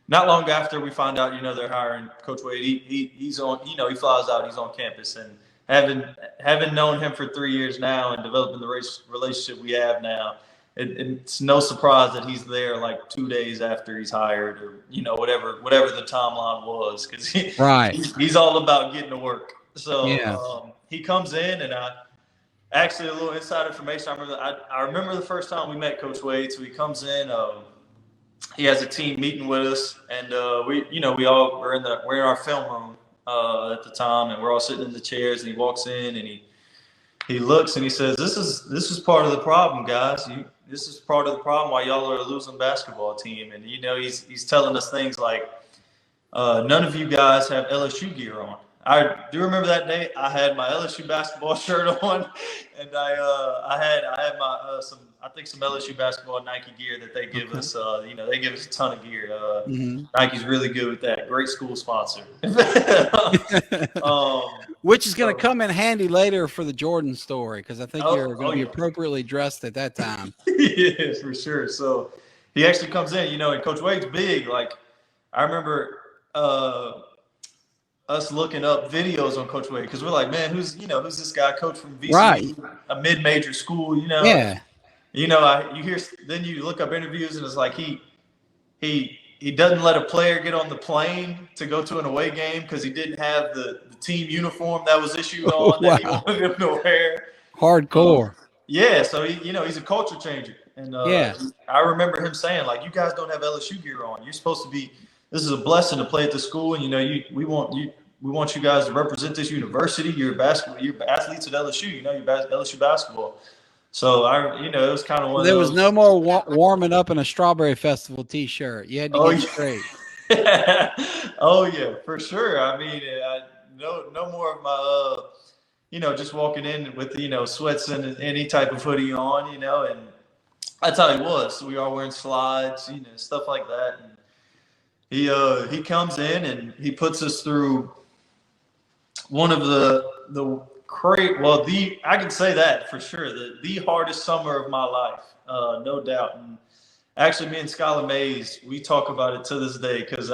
Speaker 2: not long after we find out, they're hiring Coach Wade, he's on, he flies out, he's on campus. And having known him for 3 years now and developing the relationship we have now, it's no surprise that he's there like 2 days after he's hired, or whatever the timeline was, because he's all about getting to work. So he comes in, and actually, a little inside information. I remember the first time we met Coach Wade. So he comes in. He has a team meeting with us, and we're in our film room at the time, and we're all sitting in the chairs. And he walks in, and he looks, and he says, "This is part of the problem, guys. This is part of the problem why y'all are a losing basketball team." And he's telling us things like, "None of you guys have LSU gear on." I do remember that day. I had my LSU basketball shirt on, and I had my some LSU basketball Nike gear that they give us. They give us a ton of gear. Nike's really good with that. Great school sponsor.
Speaker 1: Which is going to come in handy later for the Jordan story, because I think you're going to be appropriately dressed at that time.
Speaker 2: Yeah, for sure. So he actually comes in, and Coach Wade's big. Like, I remember us looking up videos on Coach Wade, because we're like, man, who's this guy, coach from VCU, a mid-major school,
Speaker 1: Yeah.
Speaker 2: You hear, then you look up interviews, and it's like he doesn't let a player get on the plane to go to an away game because he didn't have the team uniform that was issued on that he wanted him to wear.
Speaker 1: Hardcore.
Speaker 2: So he's a culture changer. And I remember him saying, like, you guys don't have LSU gear on. You're supposed to be. This is a blessing to play at the school, and we want you guys to represent this university. You're athletes at LSU. You're LSU basketball. So it was kind of one.
Speaker 1: There was no more warming up in a Strawberry Festival T-shirt. You had to get straight.
Speaker 2: Oh yeah, for sure. I mean, no more of my just walking in with sweats and any type of hoodie on, and that's how he was. So we are wearing slides, stuff like that. And he comes in, and he puts us through one of I can say that for sure, the hardest summer of my life, no doubt. And actually, me and Skylar Mays, we talk about it to this day, because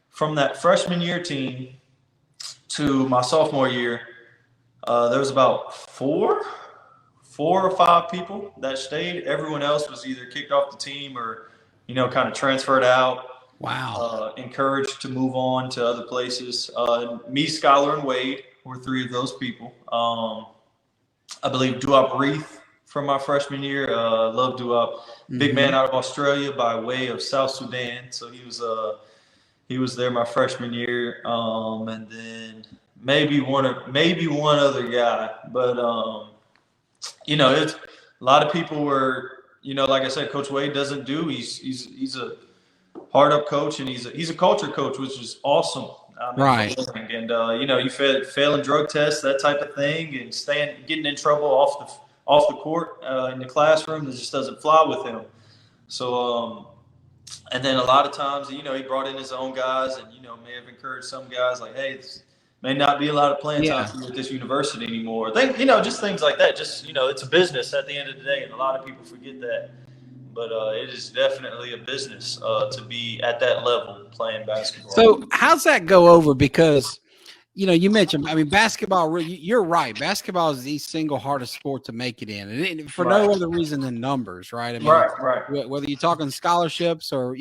Speaker 2: from that freshman year team to my sophomore year, there was about four or five people that stayed. Everyone else was either kicked off the team or kind of transferred out.
Speaker 1: Wow.
Speaker 2: Encouraged to move on to other places. Me, Skylar, and Wade were three of those people. I believe Duop Reith from my freshman year. Love Duop. Big man out of Australia by way of South Sudan. So he was there my freshman year. And then maybe one other guy. But it's a lot of people were, like I said, Coach Wade doesn't do. He's a hard up coach, and he's a culture coach, which is awesome.
Speaker 1: Right.
Speaker 2: And you failing drug tests, that type of thing, and getting in trouble off the court in the classroom, that just doesn't fly with him. So and then a lot of times, he brought in his own guys, and may have encouraged some guys like, hey, this may not be a lot of playing time for you at this university anymore. Just things like that. Just it's a business at the end of the day, and a lot of people forget that. But it is definitely a business to be at that level playing basketball.
Speaker 1: So how's that go over? Because, you mentioned, basketball, you're right. Basketball is the single hardest sport to make it in. And for no other reason than numbers, right?
Speaker 2: Right.
Speaker 1: Whether you're talking scholarships or,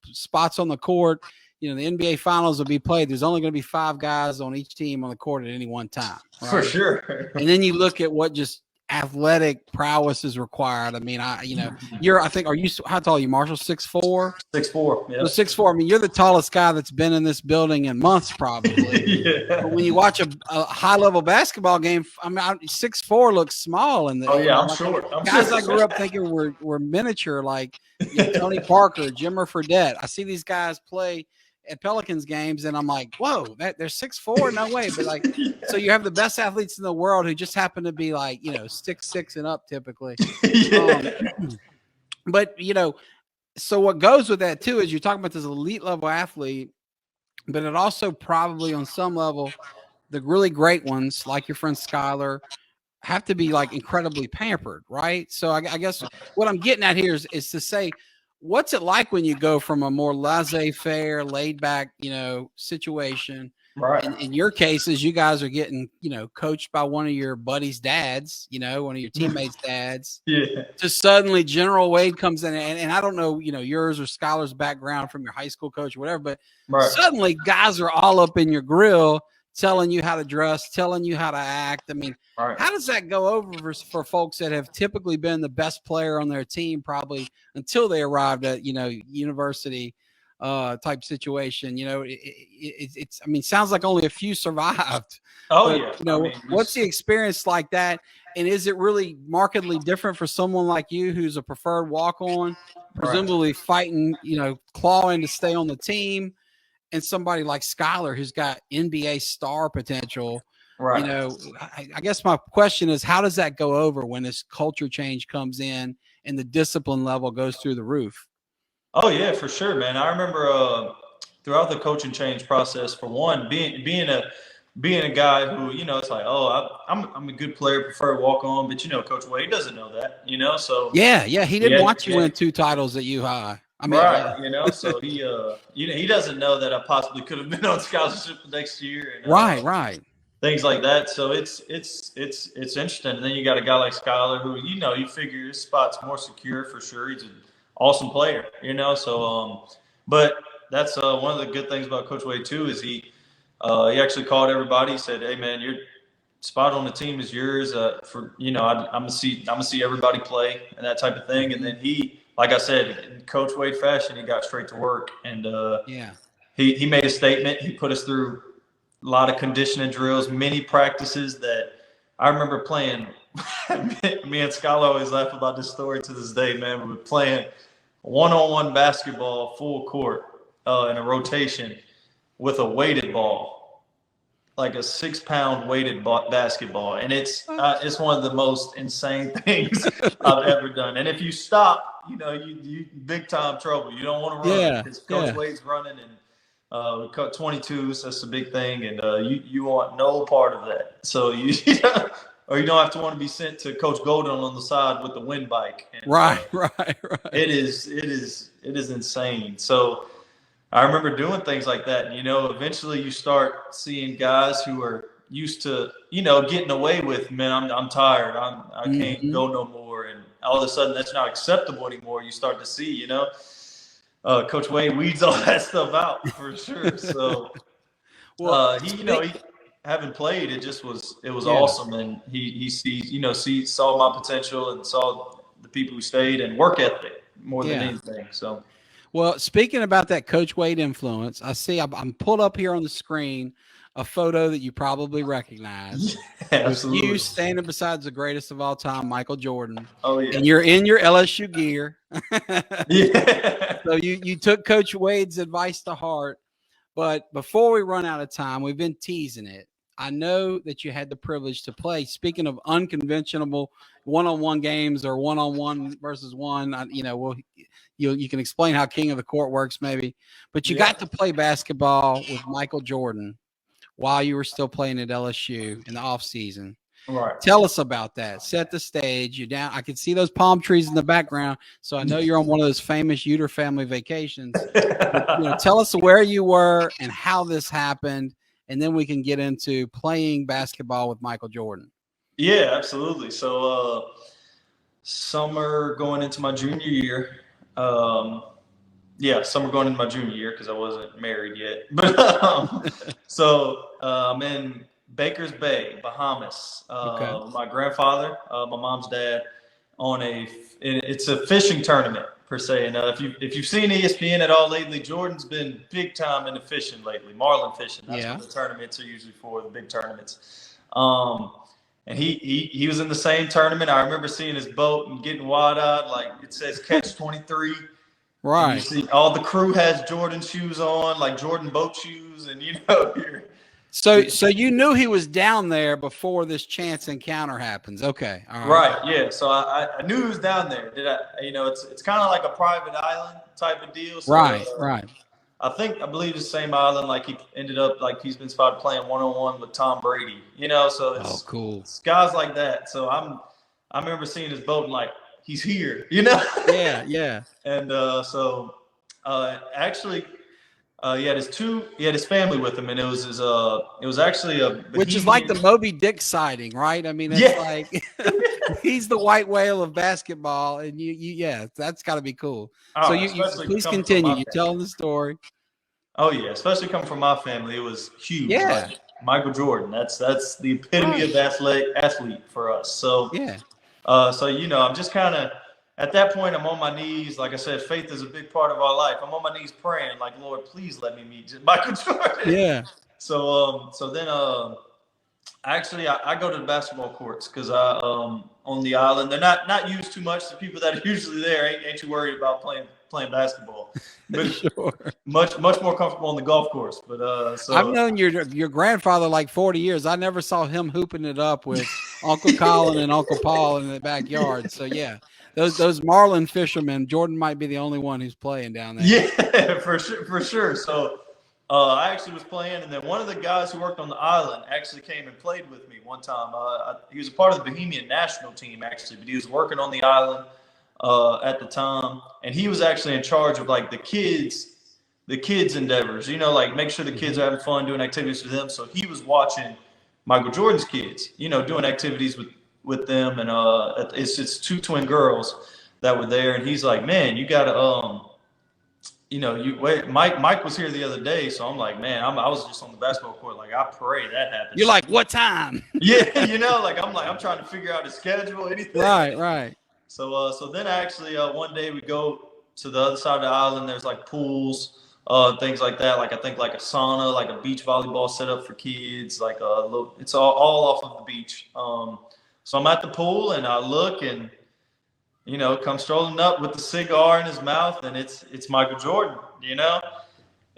Speaker 1: spots on the court, the NBA finals will be played. There's only going to be 5 guys on each team on the court at any one time. Right?
Speaker 2: For sure.
Speaker 1: And then you look at what just athletic prowess is required. I mean, how tall are you, Marshall? 6'4"?
Speaker 2: 6'4", yeah.
Speaker 1: So 6'4". I mean, you're the tallest guy that's been in this building in months, probably.
Speaker 2: Yeah.
Speaker 1: But when you watch a high level basketball game, I mean, 6'4" looks small. And
Speaker 2: I'm short.
Speaker 1: Guys I grew up thinking were miniature, like Tony Parker, Jimmer Fredette. I see these guys play at Pelicans games, and I'm like, whoa, they're 6'4", no way. But like, so you have the best athletes in the world who just happen to be like 6'6" and up typically.
Speaker 2: Yeah.
Speaker 1: But so what goes with that too is you're talking about this elite level athlete, but it also probably on some level, the really great ones like your friend Skylar have to be like incredibly pampered, right? So I guess what I'm getting at here is to say, what's it like when you go from a more laissez-faire, laid-back, situation?
Speaker 2: Right.
Speaker 1: In your cases, you guys are getting, coached by one of your buddies' dads, one of your teammates' dads.
Speaker 2: Yeah.
Speaker 1: Just suddenly General Wade comes in, and I don't know, yours or Skylar's background from your high school coach or whatever, but suddenly guys are all up in your grill telling you how to dress, telling you how to act. I mean, how does that go over for folks that have typically been the best player on their team probably until they arrived at, university type situation? It's I mean, sounds like only a few survived. What's the experience like that? And is it really markedly different for someone like you who's a preferred walk-on, presumably fighting, clawing to stay on the team, and somebody like Skylar who's got NBA star potential?
Speaker 2: Right.
Speaker 1: I guess my question is, how does that go over when this culture change comes in and the discipline level goes through the roof?
Speaker 2: Oh yeah, for sure, man. I remember throughout the coaching change process, for one, being a guy who, it's like, I'm a good player, prefer walk on, but Coach Wade doesn't know that, so
Speaker 1: yeah, he didn't want you to win 2 titles at U-High. I mean,
Speaker 2: so he doesn't know that I possibly could have been on scholarship the next year, and
Speaker 1: right,
Speaker 2: things like that. So it's interesting. And then you got a guy like Skylar who you figure his spot's more secure for sure. He's an awesome player, So, but that's one of the good things about Coach Wade too is he actually called everybody. He said, "Hey man, your spot on the team is yours. I'm gonna see everybody play and that type of thing." And then he, like I said, in Coach Wade fashion, he got straight to work, and he made a statement. He put us through a lot of conditioning drills, mini practices that I remember playing. Me and Skylar always laugh about this story to this day, man. We were playing one-on-one basketball, full court, in a rotation with a weighted ball, like a 6-pound weighted basketball. And it's one of the most insane things I've ever done. And if you stop, you big time trouble. You don't want to run because Coach Wade's running, and we cut 22s. That's a big thing, and you want no part of that. So or you don't have to want to be sent to Coach Golden on the side with the wind bike. And,
Speaker 1: right.
Speaker 2: It is insane. So I remember doing things like that, and eventually you start seeing guys who are used to getting away with, man, I'm tired, I can't go no more, and all of a sudden that's not acceptable anymore. You start to see, Coach Wade weeds all that stuff out for sure. So, he having played, it was awesome, and he saw my potential and saw the people who stayed and work ethic more than anything. So,
Speaker 1: well, speaking about that Coach Wade influence, I see I'm pulled up here on the screen a photo that you probably recognize.
Speaker 2: Absolutely.
Speaker 1: You standing beside the greatest of all time, Michael Jordan.
Speaker 2: Oh yeah.
Speaker 1: And you're in your LSU gear.
Speaker 2: Yeah.
Speaker 1: So you took Coach Wade's advice to heart. But before we run out of time, we've been teasing it. I know that you had the privilege to play. Speaking of unconventional one-on-one games or one-on-one versus one, you can explain how King of the Court works maybe. But you got to play basketball with Michael Jordan while you were still playing at LSU in the offseason.
Speaker 2: Right.
Speaker 1: Tell us about that. Set the stage. You're down. I can see those palm trees in the background, so I know you're on one of those famous Uter family vacations. But, tell us where you were and how this happened, and then we can get into playing basketball with Michael Jordan.
Speaker 2: Yeah, absolutely. So summer going into my junior year. Summer going into my junior year because I wasn't married yet. But so I'm in Baker's Bay, Bahamas.
Speaker 1: Okay.
Speaker 2: My grandfather, my mom's dad, on it's a fishing tournament per se. And if you've seen ESPN at all lately, Jordan's been big time into fishing lately, marlin fishing. That's what the tournaments are usually for, the big tournaments. And he was in the same tournament. I remember seeing his boat and getting wide-eyed, like it says catch 23.
Speaker 1: Right.
Speaker 2: And you see all the crew has Jordan shoes on, like Jordan boat shoes, and you're.
Speaker 1: So you knew he was down there before this chance encounter happens. Okay. All
Speaker 2: right. Yeah. So I knew he was down there. It's kind of like a private island type of deal. So,
Speaker 1: right.
Speaker 2: I believe the same island. Like he ended up like he's been spotted playing 1-on-1 with Tom Brady. So it's
Speaker 1: cool.
Speaker 2: It's guys like that. So I remember seeing his boat and like he's here.
Speaker 1: Yeah.
Speaker 2: And actually. He had his family with him, and it was actually a Bohemian.
Speaker 1: Which is like the Moby Dick sighting, right? I mean, it's like he's the white whale of basketball, and that's got to be cool. So you please continue. You're telling the story.
Speaker 2: Oh yeah, especially coming from my family, it was huge.
Speaker 1: Yeah,
Speaker 2: like Michael Jordan. That's the epitome of athlete for us. So I'm just kind of. At that point, I'm on my knees. Like I said, faith is a big part of our life. I'm on my knees praying, like, Lord, please let me meet Michael Jordan.
Speaker 1: Yeah.
Speaker 2: So then I go to the basketball courts because on the island, they're not used too much. The people that are usually there ain't too worried about playing basketball. But
Speaker 1: sure.
Speaker 2: Much more comfortable on the golf course. But so
Speaker 1: I've known your grandfather like 40 years. I never saw him hooping it up with Uncle Colin and Uncle Paul in the backyard. So yeah. Those marlin fishermen, Jordan might be the only one who's playing down there.
Speaker 2: Yeah, for sure. So I actually was playing, and then one of the guys who worked on the island actually came and played with me one time. He was a part of the Bohemian national team, actually, but he was working on the island at the time, and he was actually in charge of like the kids endeavors. Like make sure the kids are having fun doing activities with them. So he was watching Michael Jordan's kids, doing activities with them, and it's two twin girls that were there, and he's like, man, you gotta Mike was here the other day, so I'm like, man, I was just on the basketball court, like I pray that happens.
Speaker 1: You're like, what time?
Speaker 2: Yeah, I'm trying to figure out his schedule, anything.
Speaker 1: Right.
Speaker 2: So then actually one day we go to the other side of the island. There's like pools, things like that. Like I think like a sauna, like a beach volleyball set up for kids. Like a little, it's all off of the beach. So I'm at the pool and I look and, come strolling up with the cigar in his mouth, and it's Michael Jordan,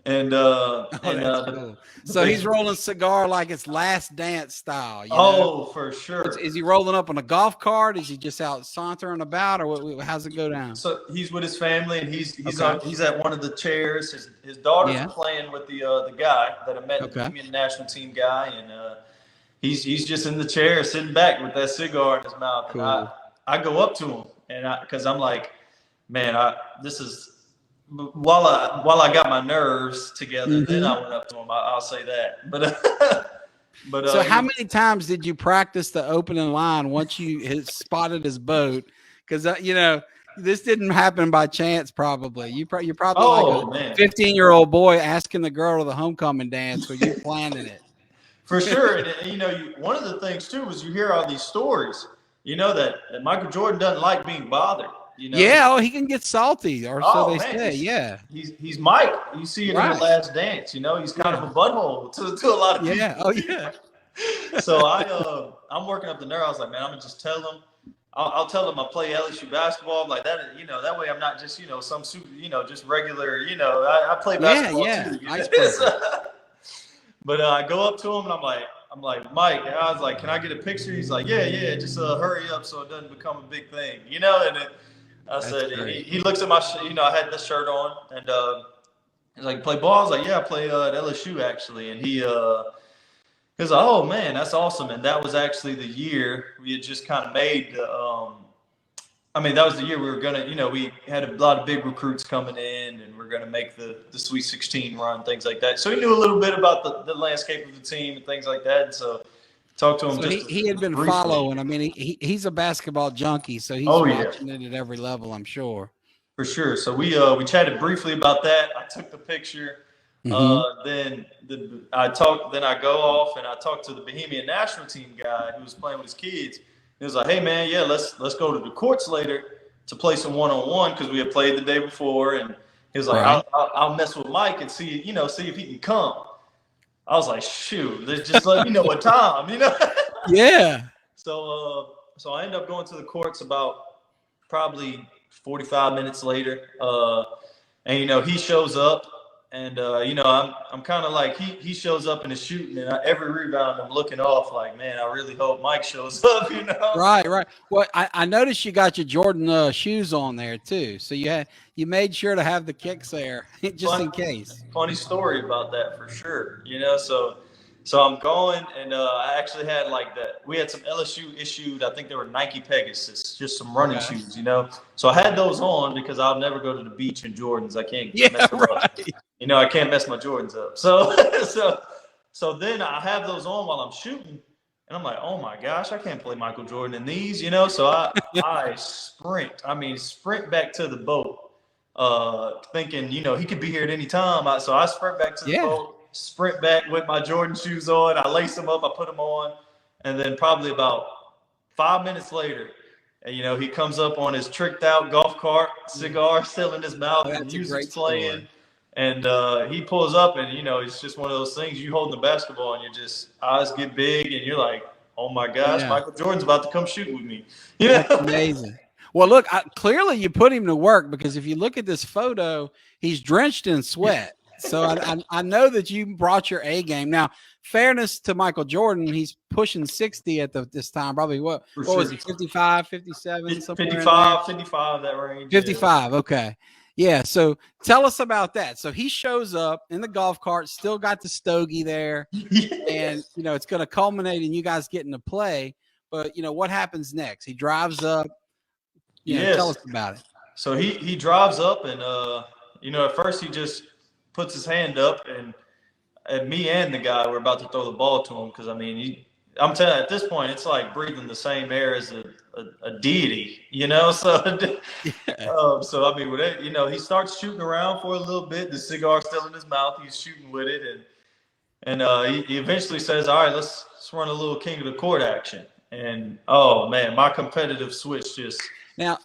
Speaker 2: and
Speaker 1: cool. So he's rolling cigar like it's Last Dance style.
Speaker 2: For sure.
Speaker 1: Is he rolling up on a golf cart? Is he just out sauntering about, or how's it go down?
Speaker 2: So he's with his family, and he's at one of the chairs. His daughter's playing with the guy that I met, the national team guy, and he's just in the chair sitting back with that cigar in his mouth. Cool. And I go up to him, and because I'm like, man, this is while I got my nerves together, then I went up to him. I'll say that. But
Speaker 1: so how many times did you practice the opening line once you spotted his boat? Because this didn't happen by chance. Probably you're probably like a 15-year-old boy asking the girl to the homecoming dance, or you planning it.
Speaker 2: For sure. And one of the things too is you hear all these stories, that Michael Jordan doesn't like being bothered.
Speaker 1: Yeah, he can get salty, or so they say. Yeah,
Speaker 2: he's Mike. You see it in The Last Dance. He's kind of a butthole to a lot of people.
Speaker 1: Yeah. Oh yeah.
Speaker 2: So I'm working up the nerve. I was like, man, I'm gonna just tell him. I'll tell him I play LSU basketball. I'm like that. That way I'm not just some super, just regular. I play basketball too.
Speaker 1: Nice.
Speaker 2: But I go up to him and I'm like, Mike, and I was like, can I get a picture? He's like, yeah, just hurry up so it doesn't become a big thing, and I said, he looks at my, I had this shirt on, and he's like, play ball? I was like, yeah, I play at LSU actually, and he was like, oh man, that's awesome, and that was actually the year we had just kind of made that was the year we were gonna, we had a lot of big recruits coming in, and we're gonna make the Sweet 16 run, things like that. So he knew a little bit about the landscape of the team and things like that. And so talked to him.
Speaker 1: So he had been briefly following. I mean, he's a basketball junkie, so he's watching it at every level, I'm sure.
Speaker 2: For sure. So we chatted briefly about that. I took the picture. Then I go off and I talk to the Bohemian national team guy who was playing with his kids. He was like, "Hey man, yeah, let's go to the courts later to play some one-on-one because we had played the day before." And he was like,
Speaker 1: Right.
Speaker 2: "I'll mess with Mike and see if he can come." I was like, "Shoot, just let me know what time,
Speaker 1: Yeah.
Speaker 2: So I end up going to the courts about probably 45 minutes later, and he shows up. And I'm kind of like he shows up and is shooting, and every rebound I'm looking off like, man, I really hope Mike shows up,
Speaker 1: Right, right. Well, I noticed you got your Jordan shoes on there too, so you made sure to have the kicks there just in case.
Speaker 2: Funny story about that for sure, So I'm going, and I actually had like that. We had some LSU issued. I think they were Nike Pegasus, just some running shoes, So I had those on because I'll never go to the beach in Jordans. I can't mess them up. I can't mess my Jordans up. So then I have those on while I'm shooting, and I'm like, oh my gosh, I can't play Michael Jordan in these, So I sprint back to the boat, thinking, he could be here at any time. So I sprint back to the boat. Sprint back with my Jordan shoes on. I lace them up. I put them on. And then probably about 5 minutes later, he comes up on his tricked out golf cart, cigar still in his mouth, and music's playing. And he pulls up, and, it's just one of those things. You holding the basketball, and your eyes get big, and you're like, oh, my gosh, Michael Jordan's about to come shoot with me.
Speaker 1: That's amazing. Well, look, clearly you put him to work, because if you look at this photo, he's drenched in sweat. So I know that you brought your A game. Now, fairness to Michael Jordan, he's pushing 60 at this time. Probably what was he, 55, 57?
Speaker 2: 55, that range.
Speaker 1: 55, okay. Yeah, so tell us about that. So he shows up in the golf cart, still got the stogie there, and, it's going to culminate in you guys getting to play. But, what happens next? He drives up. Tell us about it.
Speaker 2: So he drives up, and, at first he just puts his hand up, and me and the guy were about to throw the ball to him because, I'm telling you, at this point, it's like breathing the same air as a deity, So, he starts shooting around for a little bit. The cigar's still in his mouth. He's shooting with it, and he eventually says, all right, let's run a little king of the court action. And, oh, man, my competitive switch just –
Speaker 1: now,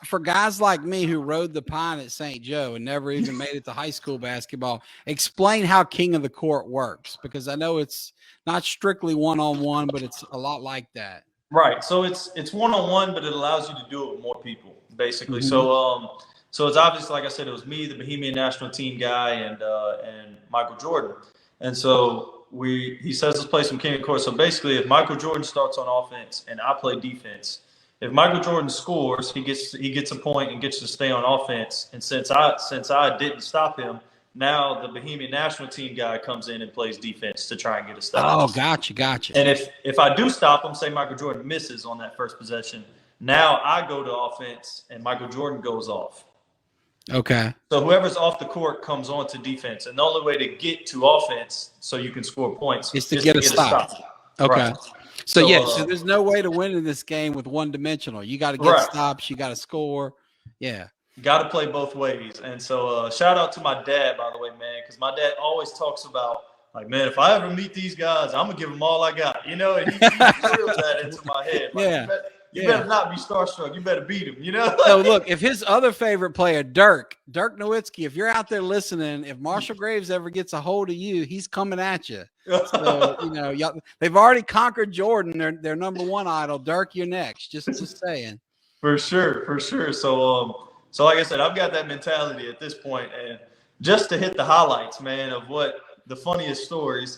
Speaker 1: for guys like me who rode the pine at St. Joe and never even made it to high school basketball, explain how King of the Court works, because I know it's not strictly one-on-one, but it's a lot like that.
Speaker 2: Right. So it's one-on-one, but it allows you to do it with more people, basically. Mm-hmm. So it's obviously, like I said, it was me, the Bohemian national team guy, and Michael Jordan. And so he says, let's play some King of the Court. So basically, if Michael Jordan starts on offense and I play defense, if Michael Jordan scores, he gets a point and gets to stay on offense. And since I didn't stop him, now the Bohemian national team guy comes in and plays defense to try and get a stop.
Speaker 1: Oh, gotcha.
Speaker 2: And if I do stop him, say Michael Jordan misses on that first possession, now I go to offense and Michael Jordan goes off.
Speaker 1: Okay.
Speaker 2: So whoever's off the court comes on to defense. And the only way to get to offense so you can score points
Speaker 1: is to get a stop. Okay. Right. So there's no way to win in this game with one dimensional. You got to get stops. You got to score. Yeah.
Speaker 2: You got to play both ways. And so shout out to my dad, by the way, man, because my dad always talks about, like, man, if I ever meet these guys, I'm going to give them all I got, and he drills that into my head. Like, you better not be starstruck. You better beat him,
Speaker 1: So look, if his other favorite player, Dirk Nowitzki, if you're out there listening, if Marshall Graves ever gets a hold of you, he's coming at you. So, they've already conquered Jordan, their number one idol. Dirk, you're next. Just saying. For
Speaker 2: sure. So like I said, I've got that mentality at this point, and just to hit the highlights, man, of what the funniest stories.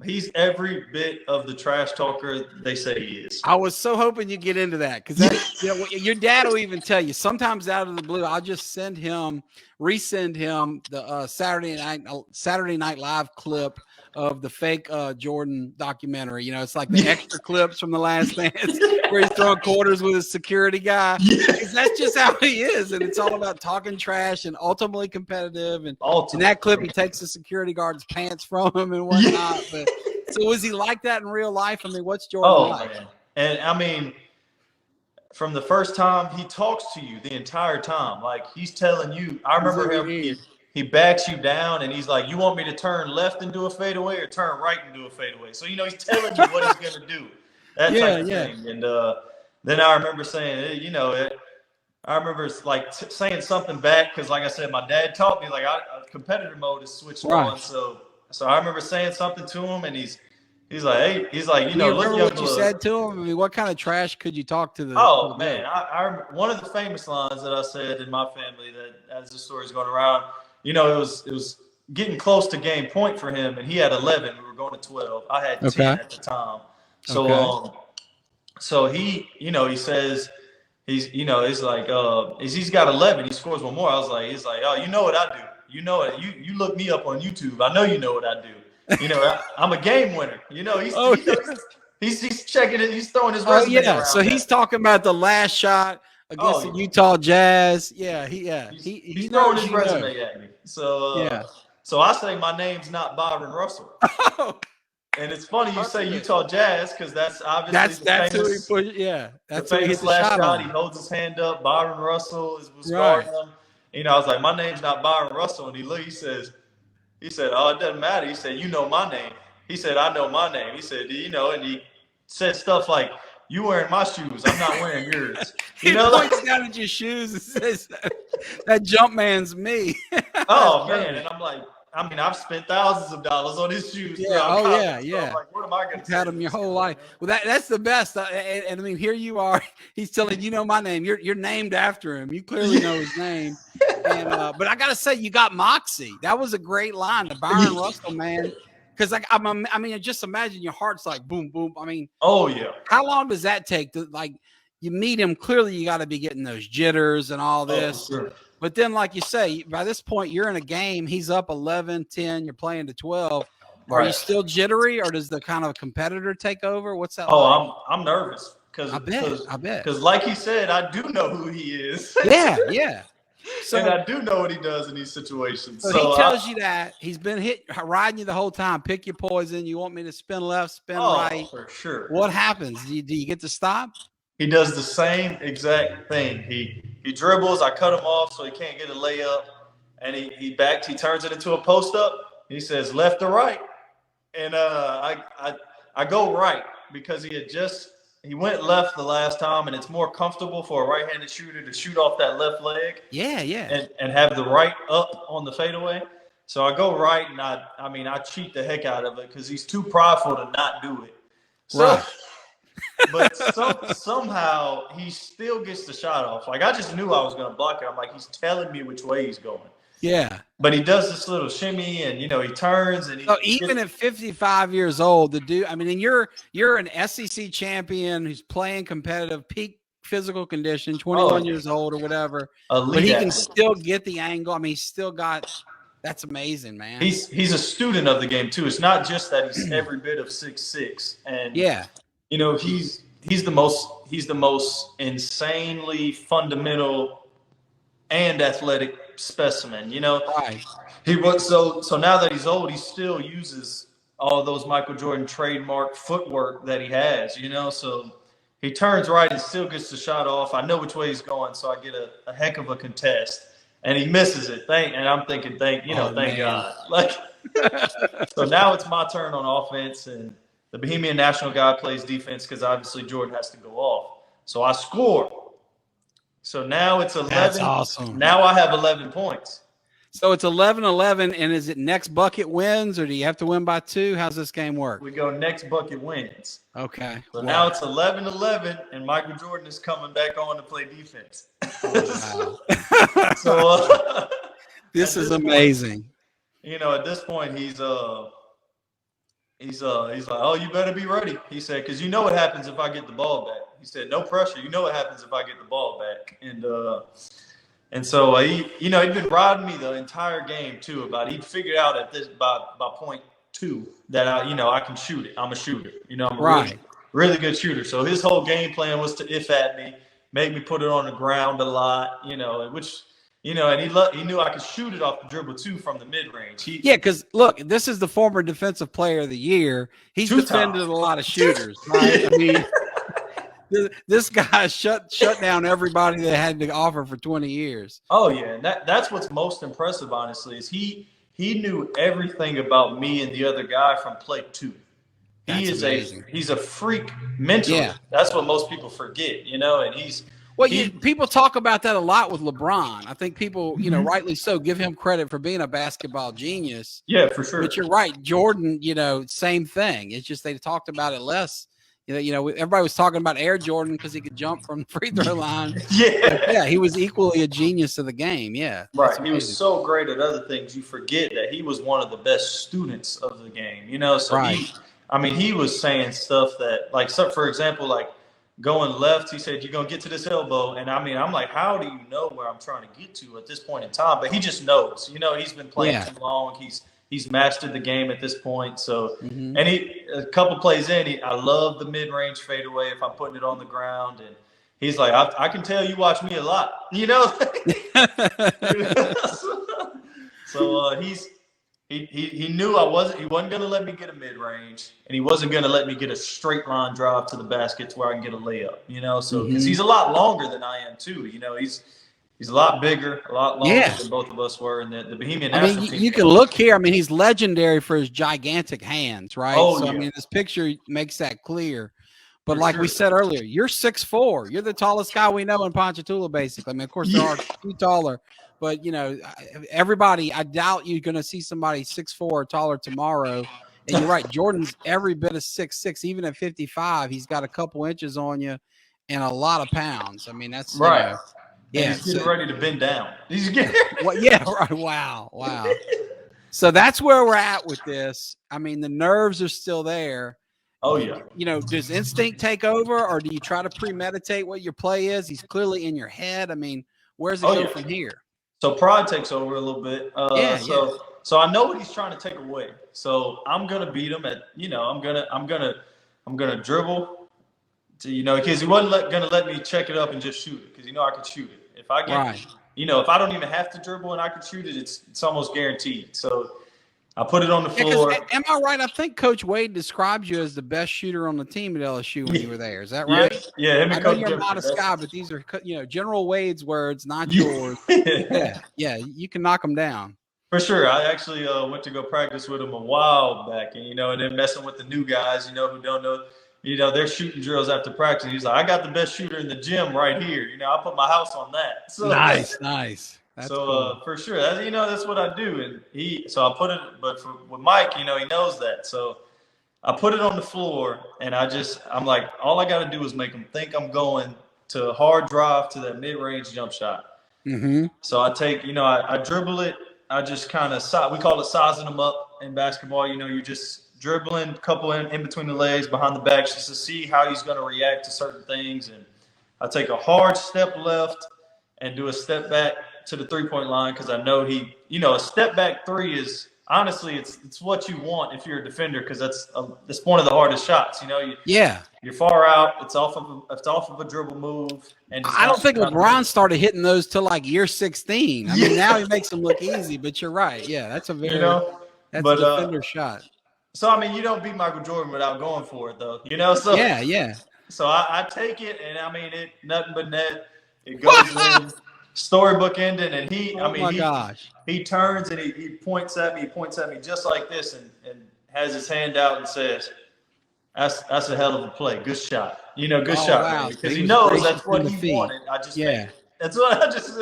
Speaker 2: He's every bit of the trash talker they say he is.
Speaker 1: I was so hoping you get into that, because your dad will even tell you. Sometimes out of the blue, I'll just resend him the Saturday Night Live clip of the fake Jordan documentary. It's like the extra clips from The Last Dance where he's throwing quarters with his security guy. That's just how he is, and it's all about talking trash and ultimately competitive. And in that clip, he takes the security guard's pants from him and whatnot. But so is he like that in real life? What's Jordan like?
Speaker 2: Man. And from the first time he talks to you the entire time, like he's telling you. I remember him. he backs you down and he's like, you want me to turn left and do a fadeaway or turn right and do a fadeaway? So, he's telling you what he's going to do, that type of thing. And then I remember saying, I remember like saying something back because, like I said, my dad taught me, like, competitor mode is switched on. So I remember saying something to him and he's like, hey, he's like,
Speaker 1: look, what you said to him? I mean, what kind of trash could you talk to the?
Speaker 2: Oh, man. I one of the famous lines that I said in my family that, as the story's going around, it was getting close to game point for him, and he had 11. We were going to 12. I had 10 at the time. So, so he says he's like, he's got 11. He scores one more. He's like, oh, you know what I do? You know it. You look me up on YouTube. I know you know what I do. I'm a game winner. He's checking it. He's throwing his resume around.
Speaker 1: So he's talking about the last shot against the Utah Jazz. He's
Speaker 2: throwing his resume at me. So so I say my name's not Byron Russell. And it's funny you say Utah Jazz because that's obviously
Speaker 1: that's who he put. Yeah, that's
Speaker 2: the famous last shot. He holds his hand up. Byron Russell was guarding him. I was like, my name's not Byron Russell, and he says. He said, oh, it doesn't matter. He said, you know my name. He said, I know my name. He said, and he said stuff like, you wearing my shoes. I'm not wearing yours.
Speaker 1: He points down at your shoes and says, that jump man's me.
Speaker 2: Oh, man. And I'm like, I've spent thousands of dollars on his shoes.
Speaker 1: Yeah.
Speaker 2: So I'm like, what am I going to
Speaker 1: had him your whole life. Well, that's the best. And I mean, here you are. He's telling you know my name. You're named after him. You clearly know his name. And but I gotta say, you got moxie. That was a great line, the Byron Russell, man. Because I mean, just imagine your heart's like boom, boom. I mean,
Speaker 2: oh yeah.
Speaker 1: How long does that take to you meet him? Clearly, you got to be getting those jitters and all this.
Speaker 2: Sure.
Speaker 1: But then, like you say, by this point, you're in a game. He's up 11-10. You're playing to 12. Are you still jittery, or does the kind of competitor take over? What's that?
Speaker 2: Oh, like? I'm nervous because
Speaker 1: I bet
Speaker 2: because, like he said, I do know who he is.
Speaker 1: Yeah. So,
Speaker 2: and I do know what he does in these situations.
Speaker 1: So he tells you that he's been riding you the whole time. Pick your poison. You want me to spin left, spin right?
Speaker 2: For sure.
Speaker 1: What happens? Do you get to stop?
Speaker 2: He does the same exact thing. He dribbles. I cut him off so he can't get a layup, and he turns it into a post up. He says left or right, and I go right because he went left the last time, and it's more comfortable for a right-handed shooter to shoot off that left leg.
Speaker 1: Yeah.
Speaker 2: And have the right up on the fadeaway. So I go right, and I cheat the heck out of it because he's too prideful to not do it. So, but somehow he still gets the shot off. Like, I just knew I was going to block it. I'm like, he's telling me which way he's going.
Speaker 1: Yeah.
Speaker 2: But he does this little shimmy and, he turns. And
Speaker 1: even at 55 years old, the dude, I mean, and you're an SEC champion who's playing competitive, peak physical condition, 21 years old or whatever. But he can still get the angle. I mean, he's still got – that's amazing, man.
Speaker 2: He's a student of the game, too. It's not just that he's every bit of 6'6". And, he's the most insanely fundamental and athletic specimen,
Speaker 1: Right.
Speaker 2: So now that he's old, he still uses all those Michael Jordan trademark footwork that he has, so he turns right and still gets the shot off. I know which way he's going, so I get a heck of a contest, and he misses it. And I'm thinking, thank God. So now it's my turn on offense, and the Bohemian National guy plays defense because obviously Jordan has to go off. So I score. So now it's 11.
Speaker 1: That's awesome.
Speaker 2: Now I have 11 points.
Speaker 1: So it's 11-11, and is it next bucket wins, or do you have to win by 2? How's this game work?
Speaker 2: We go next bucket wins.
Speaker 1: Okay.
Speaker 2: So now it's 11-11, and Michael Jordan is coming back on to play defense.
Speaker 1: Wow.
Speaker 2: So
Speaker 1: this is amazing.
Speaker 2: Point, at this point, he's like, oh, you better be ready. He said, because you know what happens if I get the ball back. He said, no pressure. You know what happens if I get the ball back. And so he'd been riding me the entire game too. He'd figured out at this by point 2 that I can shoot it. I'm a shooter. I'm a really good shooter. So his whole game plan was to if at me, make me put it on the ground a lot. And he knew I could shoot it off the dribble too from the mid range.
Speaker 1: Because look, this is the former defensive player of the year. He's defended a lot of shooters, right? I mean, This guy shut down everybody that had to offer for 20 years.
Speaker 2: Oh yeah, and that's what's most impressive, honestly, is he knew everything about me and the other guy from play two.
Speaker 1: That's amazing.
Speaker 2: He's a freak mentally.
Speaker 1: Yeah.
Speaker 2: That's what most people forget, and
Speaker 1: people talk about that a lot with LeBron. I think people, rightly so, give him credit for being a basketball genius.
Speaker 2: Yeah, for sure.
Speaker 1: But you're right, Jordan. Same thing. It's just they talked about it less. Everybody was talking about Air Jordan because he could jump from the free throw line.
Speaker 2: Yeah,
Speaker 1: he was equally a genius of the game. Yeah,
Speaker 2: right. He was so great at other things. You forget that he was one of the best students of the game. So
Speaker 1: right.
Speaker 2: he was saying stuff that, like, so for example, like going left, he said, "You're gonna get to this elbow," and I'm like, how do you know where I'm trying to get to at this point in time? But he just knows. He's been playing too long. He's mastered the game at this point. So, and a couple plays in, I love the mid-range fadeaway if I'm putting it on the ground. And he's like, I can tell you watch me a lot, So he knew he wasn't going to let me get a mid-range, and he wasn't going to let me get a straight line drive to the basket to where I can get a layup, So, because he's a lot longer than I am too, He's a lot bigger, a lot longer than both of us were, and the Bohemian national team.
Speaker 1: You can look here. He's legendary for his gigantic hands, right?
Speaker 2: Oh,
Speaker 1: so,
Speaker 2: yeah.
Speaker 1: This picture makes that clear. But like we said earlier, you're 6'4". You're the tallest guy we know in Ponchatoula, basically. Of course, there are a few taller. But, everybody, I doubt you're going to see somebody 6'4" or taller tomorrow. And you're right, Jordan's every bit of 6'6". Even at 55, he's got a couple inches on you and a lot of pounds. That's
Speaker 2: right.
Speaker 1: Yeah,
Speaker 2: he's getting ready to bend down. He's getting
Speaker 1: right. Wow. So that's where we're at with this. The nerves are still there.
Speaker 2: Oh yeah.
Speaker 1: Does instinct take over, or do you try to premeditate what your play is? He's clearly in your head. Where's it go from here?
Speaker 2: So pride takes over a little bit. So I know what he's trying to take away. So I'm gonna beat him at. I'm gonna dribble. Because he wasn't going to let me check it up and just shoot it, because I could shoot it. If I get, if I don't even have to dribble and I can shoot it, it's almost guaranteed. So I put it on the floor.
Speaker 1: Am I right? I think Coach Wade describes you as the best shooter on the team at LSU when you were there. Is that right?
Speaker 2: Yeah.
Speaker 1: I know you're not a guy, but these are General Wade's words, not yours. Yeah. You can knock them down.
Speaker 2: For sure. I actually went to go practice with him a while back, and and then messing with the new guys, who don't know. They're shooting drills after practice. He's like, I got the best shooter in the gym right here. I put my house on that. So,
Speaker 1: nice. That's
Speaker 2: cool. For sure, that's what I do. And so I put it, but with Mike, he knows that. So I put it on the floor, and I'm like, all I got to do is make him think I'm going to a hard drive to that mid-range jump shot. So I take, I dribble it. I just kind of, we call it sizing them up in basketball. You're just dribbling, a couple in between the legs, behind the back, just to see how he's going to react to certain things. And I take a hard step left and do a step back to the three-point line, because I know a step back three is, honestly, it's what you want if you're a defender, because that's one of the hardest shots. You're far out. It's off of a dribble move. And
Speaker 1: I don't think LeBron started hitting those till like year 16. Now he makes them look easy, but you're right. Yeah, that's a very that's a defender shot.
Speaker 2: So, you don't beat Michael Jordan without going for it, though, So
Speaker 1: yeah.
Speaker 2: So I take it, and it nothing but net. It goes in, storybook ending, and he turns and he points at me. He points at me just like this, and has his hand out and says, "That's a hell of a play. Good shot. Good shot."
Speaker 1: Wow.
Speaker 2: Because he knows that's what he wanted. That's what I just.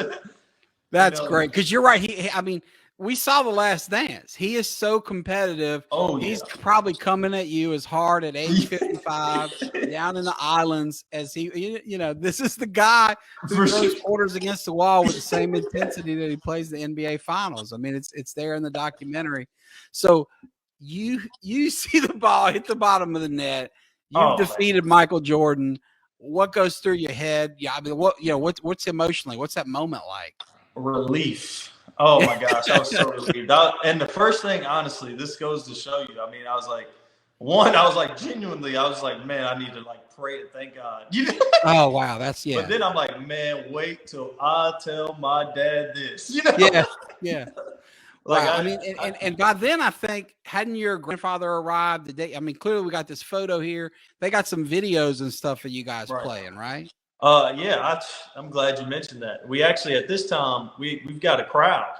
Speaker 1: That's great, because you're right. We saw The Last Dance. He is so competitive.
Speaker 2: Oh,
Speaker 1: he's probably coming at you as hard at age 55 down in the islands as this is the guy who throws quarters against the wall with the same intensity that he plays the NBA Finals. It's there in the documentary. So you see the ball hit the bottom of the net. You defeated Michael Jordan. What goes through your head? Yeah, what's emotionally? What's that moment like?
Speaker 2: Relief. Oh my gosh, I was so relieved. And the first thing, honestly, this goes to show you. I was like, genuinely, I was like, man, I need to pray and thank God.
Speaker 1: Oh wow, But
Speaker 2: then I'm like, man, wait till I tell my dad this.
Speaker 1: Yeah.
Speaker 2: Like
Speaker 1: Wow. I mean, and by then, I think, hadn't your grandfather arrived the day? I mean, clearly we got this photo here. They got some videos and stuff of you guys
Speaker 2: right.
Speaker 1: playing, right?
Speaker 2: Yeah, I'm glad you mentioned that. We actually at this time we've got a crowd.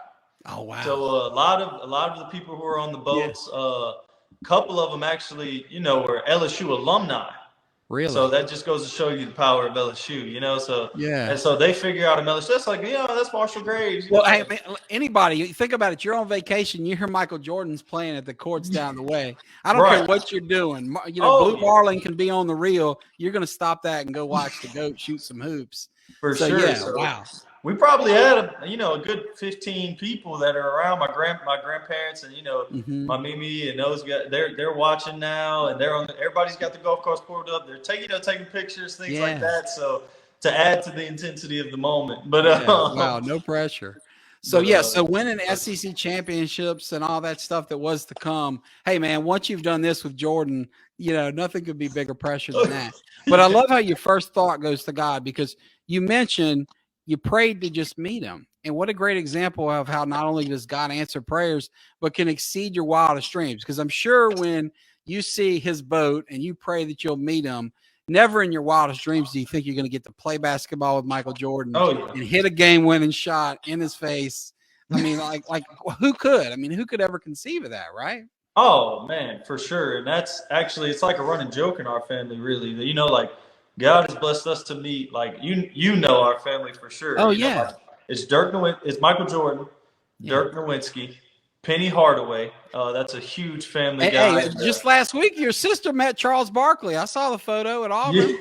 Speaker 1: Oh, wow.
Speaker 2: So a lot of the people who are on the boats, a couple of them actually, were LSU alumni.
Speaker 1: Really?
Speaker 2: So that just goes to show you the power of LSU, So
Speaker 1: Yeah.
Speaker 2: and so they figure out a LSU. That's like, that's Marshall Graves.
Speaker 1: Well, hey, man, anybody, you think about it. You're on vacation. You hear Michael Jordan's playing at the courts down the way. I don't care what you're doing. Blue Marlin can be on the reel. You're going to stop that and go watch the GOAT shoot some hoops.
Speaker 2: For sure.
Speaker 1: Yeah,
Speaker 2: so
Speaker 1: wow.
Speaker 2: We probably had a good 15 people that are around my grandparents and my Mimi and those guys. They're watching now and everybody's got the golf course poured up. They're taking pictures, things like that. So to add to the intensity of the moment, but
Speaker 1: wow, no pressure. So so winning SEC championships and all that stuff that was to come. Hey man, once you've done this with Jordan, nothing could be bigger pressure than that. But I love how your first thought goes to God, because you mentioned you prayed to just meet him. And what a great example of how not only does God answer prayers, but can exceed your wildest dreams. Because I'm sure when you see his boat and you pray that you'll meet him, never in your wildest dreams do you think you're going to get to play basketball with Michael Jordan and hit a game-winning shot in his face. I mean, like who could? I mean, who could ever conceive of that, right?
Speaker 2: Oh, man, for sure. And that's actually, it's like a running joke in our family, really. Like, God has blessed us to meet, like, our family for sure.
Speaker 1: Oh, yeah.
Speaker 2: It's Michael Jordan, Dirk Nowitzki, Penny Hardaway. That's a huge family guy.
Speaker 1: Hey, just last week, your sister met Charles Barkley. I saw the photo at Auburn.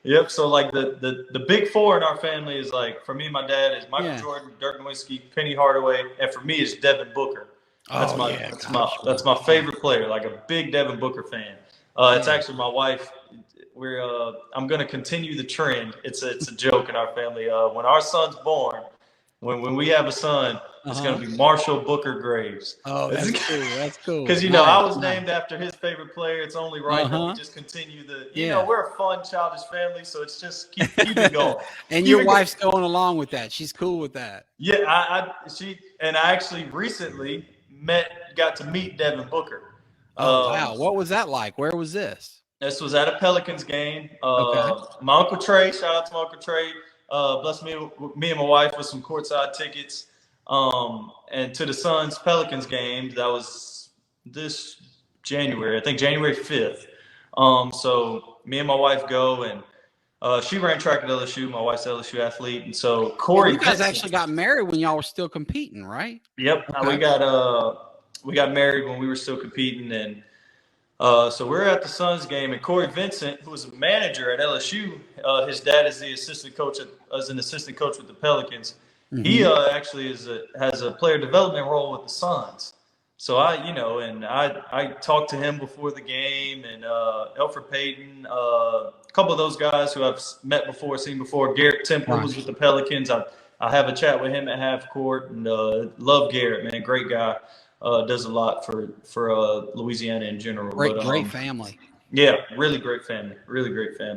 Speaker 2: Yep. So, like, the big four in our family is, like, for me and my dad is Michael Jordan, Dirk Nowitzki, Penny Hardaway, and for me it's Devin Booker. That's my favorite player, like a big Devin Booker fan. It's actually my wife. I'm going to continue the trend. It's a joke in our family. When our son's born, when we have a son, it's going to be Marshall Booker Graves.
Speaker 1: Oh, that's cool. That's cool.
Speaker 2: Because I was named after his favorite player. It's only right that we just continue we're a fun, childish family, so it's just keep it going.
Speaker 1: And your wife's going along with that. She's cool with that.
Speaker 2: Yeah, I actually recently got to meet Devin Booker.
Speaker 1: Oh, wow. What was that like? Where was this?
Speaker 2: This was at a Pelicans game. My Uncle Trey, shout out to my Uncle Trey, blessed me and my wife with some courtside tickets. And to the Suns Pelicans game, that was this January, I think January 5th. So me and my wife go, and she ran track at LSU. My wife's an LSU athlete. And so Corey.
Speaker 1: And you guys actually got married when y'all were still competing, right?
Speaker 2: Yep. Okay. We got married when we were still competing, and so we're at the Suns game, and Corey Vincent, who was a manager at LSU, his dad is an assistant coach with the Pelicans. He actually has a player development role with the Suns. So I talked to him before the game, and Elfrid Payton, a couple of those guys who I've met before, seen before. Garrett Temple was with the Pelicans. I have a chat with him at half court, and love Garrett, man, great guy. Does a lot for Louisiana in general.
Speaker 1: Great family.
Speaker 2: Yeah, really great family.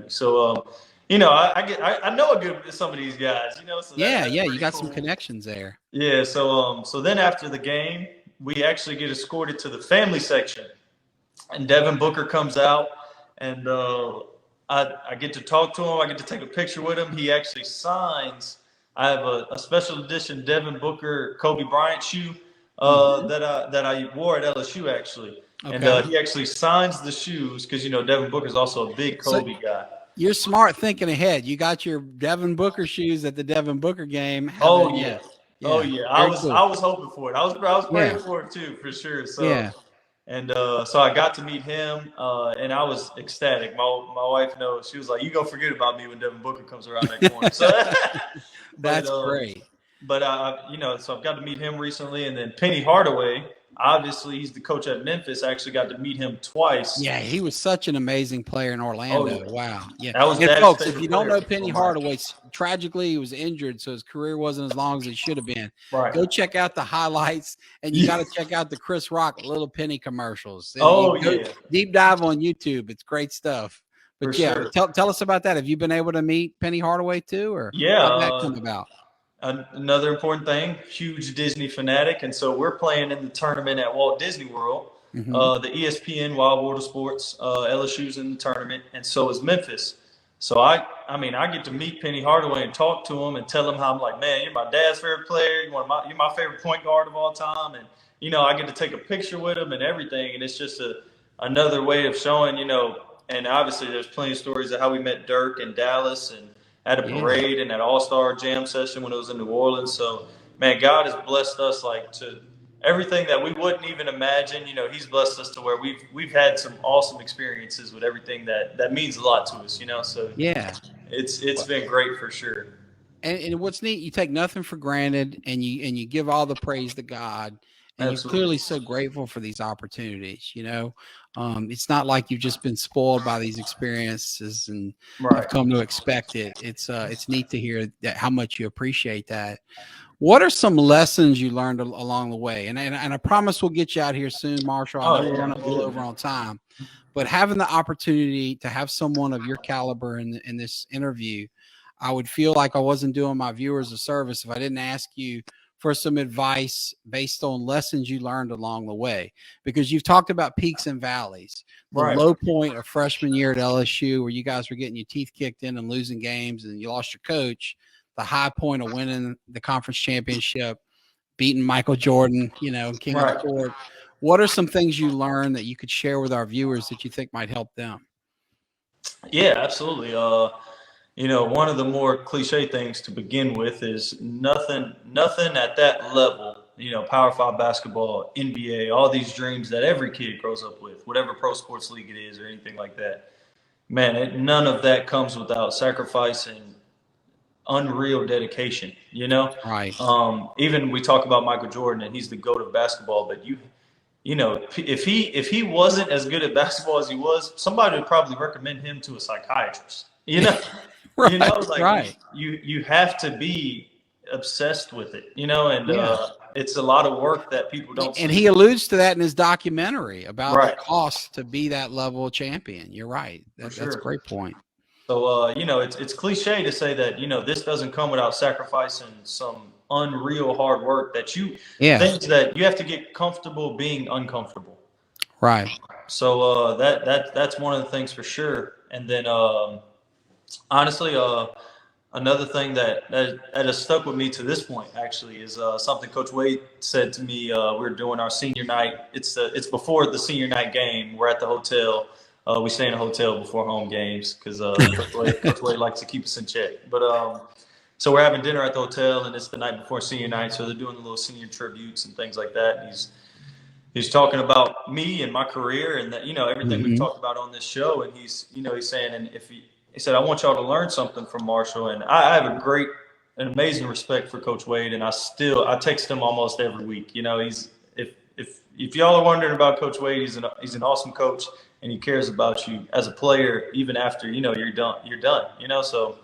Speaker 2: So I know a good some of these guys. So
Speaker 1: you got some connections there.
Speaker 2: Yeah. So then after the game, we actually get escorted to the family section, and Devin Booker comes out, and I get to talk to him. I get to take a picture with him. He actually signs. I have a special edition Devin Booker Kobe Bryant shoe. That I wore at LSU actually, and he actually signs the shoes because Devin Booker's also a big Kobe guy.
Speaker 1: You're smart thinking ahead. You got your Devin Booker shoes at the Devin Booker game.
Speaker 2: Oh yeah. I was hoping for it. I was praying for it too, for sure. So so I got to meet him, and I was ecstatic. My wife knows. She was like, "You gonna forget about me when Devin Booker comes around that corner." So
Speaker 1: that's great.
Speaker 2: But so I've got to meet him recently, and then Penny Hardaway. Obviously, he's the coach at Memphis. I actually got to meet him twice.
Speaker 1: Yeah, he was such an amazing player in Orlando. Wow. Yeah.
Speaker 2: That was
Speaker 1: folks, if you don't know Penny Hardaway, tragically he was injured, so his career wasn't as long as it should have been.
Speaker 2: Right.
Speaker 1: Go check out the highlights, and you got to check out the Chris Rock Little Penny commercials. Deep dive on YouTube. It's great stuff. But sure. Tell us about that. Have you been able to meet Penny Hardaway too, or how did that come about?
Speaker 2: Another important thing, huge Disney fanatic, and so we're playing in the tournament at Walt Disney World. The ESPN Wild World of Sports, LSU's in the tournament, and so is Memphis. So I mean, I get to meet Penny Hardaway and talk to him and tell him how I'm like, man, you're my dad's favorite player. You're my favorite point guard of all time, and I get to take a picture with him and everything, and it's just another way of showing, And obviously, there's plenty of stories of how we met Dirk in Dallas and at a parade and at All-Star Jam session when it was in New Orleans. So, man, God has blessed us to everything that we wouldn't even imagine. He's blessed us to where we've had some awesome experiences with everything that means a lot to us. So
Speaker 1: Yeah,
Speaker 2: it's been great for sure.
Speaker 1: And what's neat, you take nothing for granted, and you give all the praise to God, and
Speaker 2: Absolutely.
Speaker 1: you're clearly so grateful for these opportunities. It's not like you've just been spoiled by these experiences and have come to expect it. It's neat to hear that how much you appreciate that. What are some lessons you learned along the way? And I promise we'll get you out here soon, Marshall. I know we're running a little over on time, but having the opportunity to have someone of your caliber in this interview, I would feel like I wasn't doing my viewers a service if I didn't ask you for some advice based on lessons you learned along the way, because you've talked about peaks and valleys. The low point of freshman year at LSU, where you guys were getting your teeth kicked in and losing games and you lost your coach. The high point of winning the conference championship, beating Michael Jordan, king of the court. What are some things you learned that you could share with our viewers that you think might help them?
Speaker 2: Yeah, absolutely. One of the more cliche things to begin with is nothing at that level, Power 5 basketball, NBA, all these dreams that every kid grows up with, whatever pro sports league it is or anything like that. Man, none of that comes without sacrifice and unreal dedication,
Speaker 1: Right.
Speaker 2: Even we talk about Michael Jordan and he's the GOAT of basketball, but if he wasn't as good at basketball as he was, somebody would probably recommend him to a psychiatrist,
Speaker 1: Right.
Speaker 2: You have to be obsessed with it, and it's a lot of work that people don't see.
Speaker 1: And he alludes to that in his documentary about the cost to be that level of champion. You're right. That's a great point.
Speaker 2: So, it's cliche to say that, this doesn't come without sacrificing some unreal hard work things that you have to get comfortable being uncomfortable.
Speaker 1: Right.
Speaker 2: So, that's one of the things for sure. And then, honestly, another thing that has stuck with me to this point actually is something Coach Wade said to me. We're doing our senior night. It's before the senior night game. We're at the hotel. We stay in a hotel before home games because Coach Wade likes to keep us in check. But so we're having dinner at the hotel, and it's the night before senior night. So they're doing the little senior tributes and things like that. And he's talking about me and my career and that everything we've talked about on this show. And he's saying, and he said, I want y'all to learn something from Marshall. And I have an amazing respect for Coach Wade, and I text him almost every week. If y'all are wondering about Coach Wade, he's an awesome coach, and he cares about you as a player even after you're done. So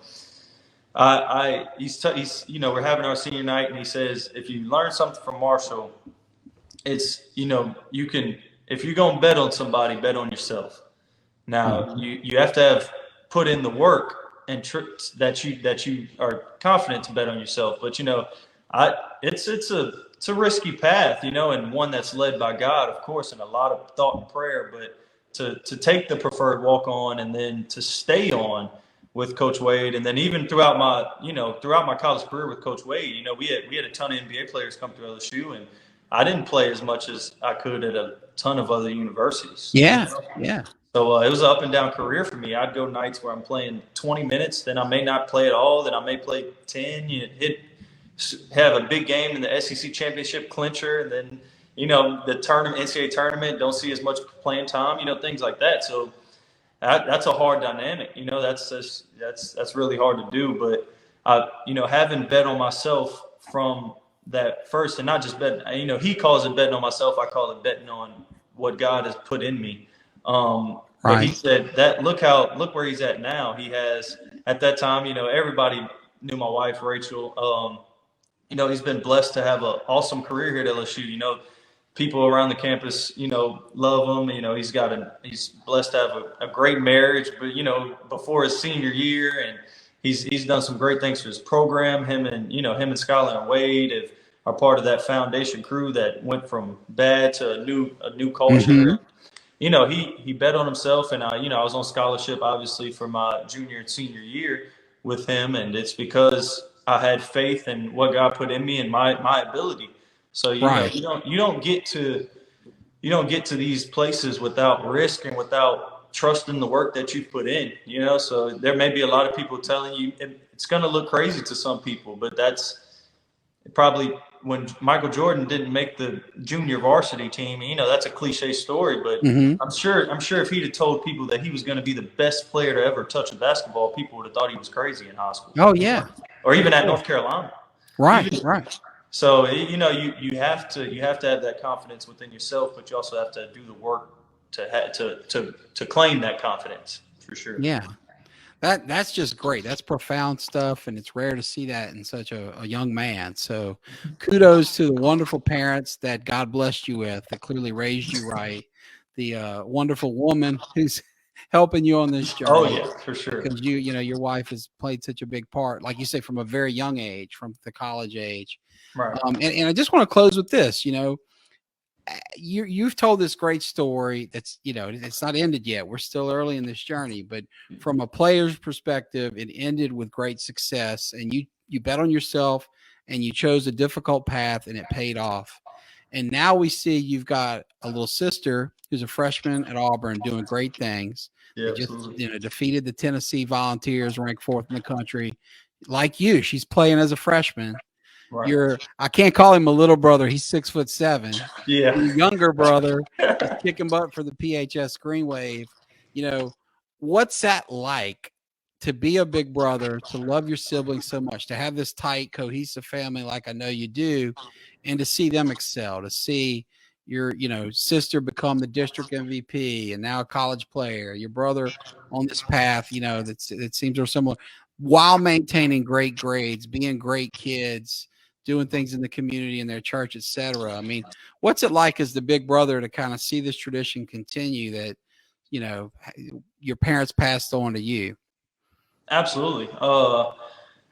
Speaker 2: he's we're having our senior night, and he says if you learn something from Marshall, it's you can, if you're gonna bet on somebody, bet on yourself. Now you have to have put in the work and that you are confident to bet on yourself. But it's a risky path, and one that's led by God, of course, and a lot of thought and prayer. But to take the preferred walk on and then to stay on with Coach Wade, and then even throughout my college career with Coach Wade, we had a ton of NBA players come through LSU, and I didn't play as much as I could at a ton of other universities.
Speaker 1: Yeah.
Speaker 2: So it was an up and down career for me. I'd go nights where I'm playing 20 minutes, then I may not play at all, then I may play 10. Have a big game in the SEC championship clincher, and then the tournament, NCAA tournament, don't see as much playing time, things like that. So that's a hard dynamic. That's really hard to do. But having bet on myself from that first, and not just betting, he calls it betting on myself. I call it betting on what God has put in me. But he said that look where he's at now. He has, at that time, everybody knew my wife, Rachel. He's been blessed to have an awesome career here at LSU. People around the campus, love him. He's blessed to have a great marriage, but before his senior year, and he's done some great things for his program. Him and Skylar and Wade are part of that foundation crew that went from bad to a new culture.
Speaker 1: Mm-hmm.
Speaker 2: He bet on himself, and I was on scholarship obviously for my junior and senior year with him, and it's because I had faith in what God put in me and my ability. So
Speaker 1: Right.
Speaker 2: you don't get to these places without risk and without trusting the work that you put in. So there may be a lot of people telling you it's going to look crazy to some people, but that's probably when Michael Jordan didn't make the junior varsity team. That's a cliche story, but
Speaker 1: Mm-hmm.
Speaker 2: I'm sure if he'd have told people that he was going to be the best player to ever touch a basketball, people would have thought he was crazy in high school.
Speaker 1: Oh yeah.
Speaker 2: Or even at North Carolina.
Speaker 1: Right. Right.
Speaker 2: So you have to have that confidence within yourself, but you also have to do the work to claim that confidence for sure.
Speaker 1: Yeah. That's just great. That's profound stuff, and it's rare to see that in such a young man. So kudos to the wonderful parents that God blessed you with, that clearly raised you right. The wonderful woman who's helping you on this journey.
Speaker 2: Oh yeah, for sure.
Speaker 1: Because your wife has played such a big part, like you say, from a very young age, from the college age.
Speaker 2: Right.
Speaker 1: And I just want to close with this. You've told this great story that's it's not ended yet. We're still early in this journey, but from a player's perspective, it ended with great success, and you bet on yourself and you chose a difficult path and it paid off. And now we see you've got a little sister who's a freshman at Auburn doing great things.
Speaker 2: Yeah,
Speaker 1: they just defeated the Tennessee Volunteers, ranked 4th in the country. Like you, she's playing as a freshman.
Speaker 2: Right.
Speaker 1: I can't call him a little brother. He's 6'7".
Speaker 2: Yeah.
Speaker 1: Your younger brother is kicking butt for the PHS Green Wave. What's that like to be a big brother, to love your siblings so much, to have this tight, cohesive family like I know you do, and to see them excel, to see your sister become the district MVP and now a college player, your brother on this path, that seems or similar, while maintaining great grades, being great kids, doing things in the community, in their church, etc. I mean, what's it like as the big brother to kind of see this tradition continue that, your parents passed on to you?
Speaker 2: Absolutely.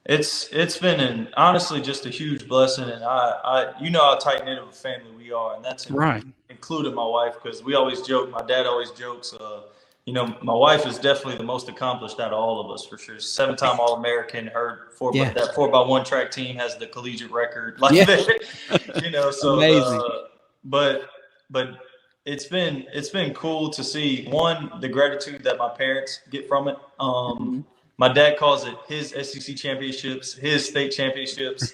Speaker 2: It's been honestly just a huge blessing, and I how tight knit of a family we are, and that's including my wife, because we always joke. My dad always jokes. My wife is definitely the most accomplished out of all of us for sure. 7-time All-American. Her 4x1 track team has the collegiate record. So
Speaker 1: amazing.
Speaker 2: But it's been cool to see, one, the gratitude that my parents get from it. My dad calls it his SEC championships, his state championships.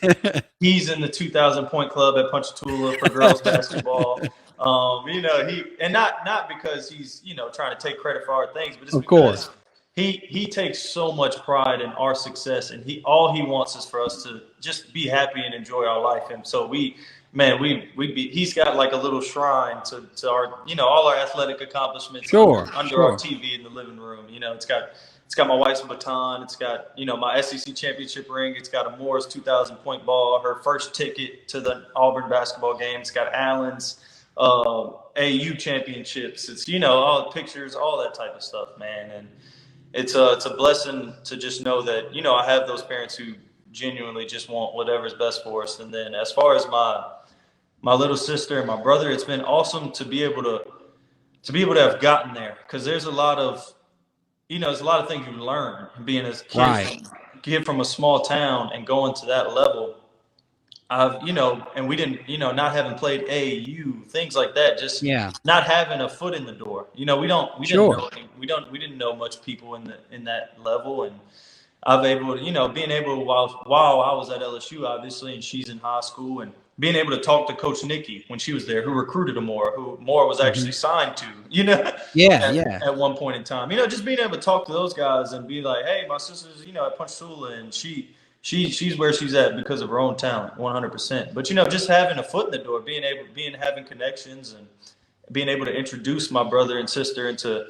Speaker 2: He's in the 2,000 point club at Ponchatoula for girls basketball. Not because he's trying to take credit for our things, but it's because he takes so much pride in our success, and all he wants is for us to just be happy and enjoy our life. And so he's got like a little shrine to our all our athletic accomplishments under our TV in the living room. It's got my wife's baton. It's got, my SEC championship ring. It's got a Moore's 2,000 point ball, her first ticket to the Auburn basketball game. It's got Allen's AU championships. It's, all the pictures, all that type of stuff, man. And it's a blessing to just know that, I have those parents who genuinely just want whatever's best for us. And then as far as my little sister and my brother, it's been awesome to be able to have gotten there, because there's a lot of things you learn being a kid from a small town and going to that level. And we didn't, not having played AAU, things like that, just not having a foot in the door. We didn't know much people in that level. And I've able to, being able while I was at LSU, obviously, and she's in high school, and being able to talk to Coach Nikki when she was there, who recruited Moore, who Moore was actually signed to, at one point in time. Just being able to talk to those guys and be like, hey, my sister's, at Ponchatoula, and she's where she's at because of her own talent, 100%. But, just having a foot in the door, having connections, and being able to introduce my brother and sister into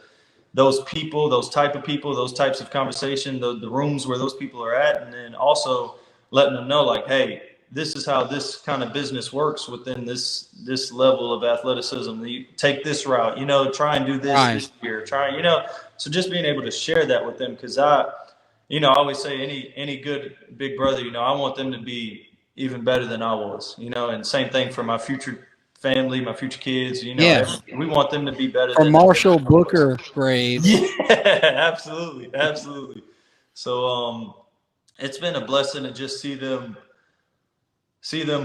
Speaker 2: those people, those type of people, those types of conversation, the rooms where those people are at, and then also letting them know, like, hey, this is how this kind of business works within this level of athleticism. You take this route, try and do this year, so just being able to share that with them, because I always say any good big brother, I want them to be even better than I was, and same thing for my future family, my future kids,
Speaker 1: Yeah.
Speaker 2: we want them to be better
Speaker 1: For
Speaker 2: than
Speaker 1: Marshall
Speaker 2: I was.
Speaker 1: Booker Graves.
Speaker 2: Yeah, absolutely. Absolutely. So, it's been a blessing to just see them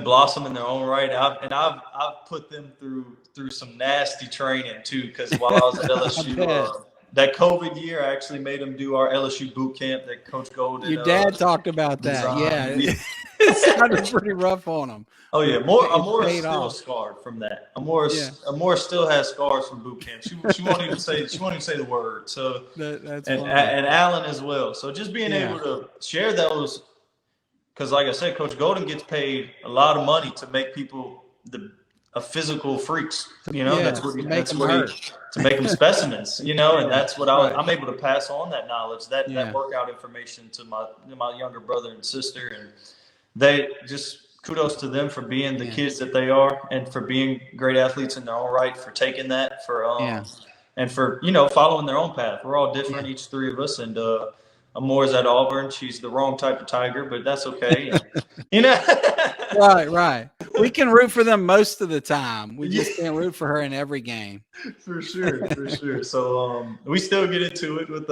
Speaker 2: blossom in their own right. I've put them through some nasty training too, because while I was at LSU, that COVID year, I actually made them do our LSU boot camp that Coach Golden.
Speaker 1: Your dad talked about that.
Speaker 2: designed.
Speaker 1: Yeah, it sounded pretty rough on them.
Speaker 2: Oh yeah, Amora is still
Speaker 1: off.
Speaker 2: scarred from that. Amora still has scars from boot camp. She won't even say the word. So
Speaker 1: that's
Speaker 2: and Allen as well. So just being able to share those. Because, like I said, Coach Golden gets paid a lot of money to make people physical freaks. That's what to make them specimens. And that's what I'm able to pass on that knowledge, that workout information to my younger brother and sister, and they just kudos to them for being the kids that they are, and for being great athletes in their own right, for taking that, and for following their own path. We're all different, each three of us, and Amore's at Auburn. She's the wrong type of tiger, but that's okay.
Speaker 1: Right. We can root for them most of the time. We just can't root for her in every game.
Speaker 2: For sure. So we still get into it with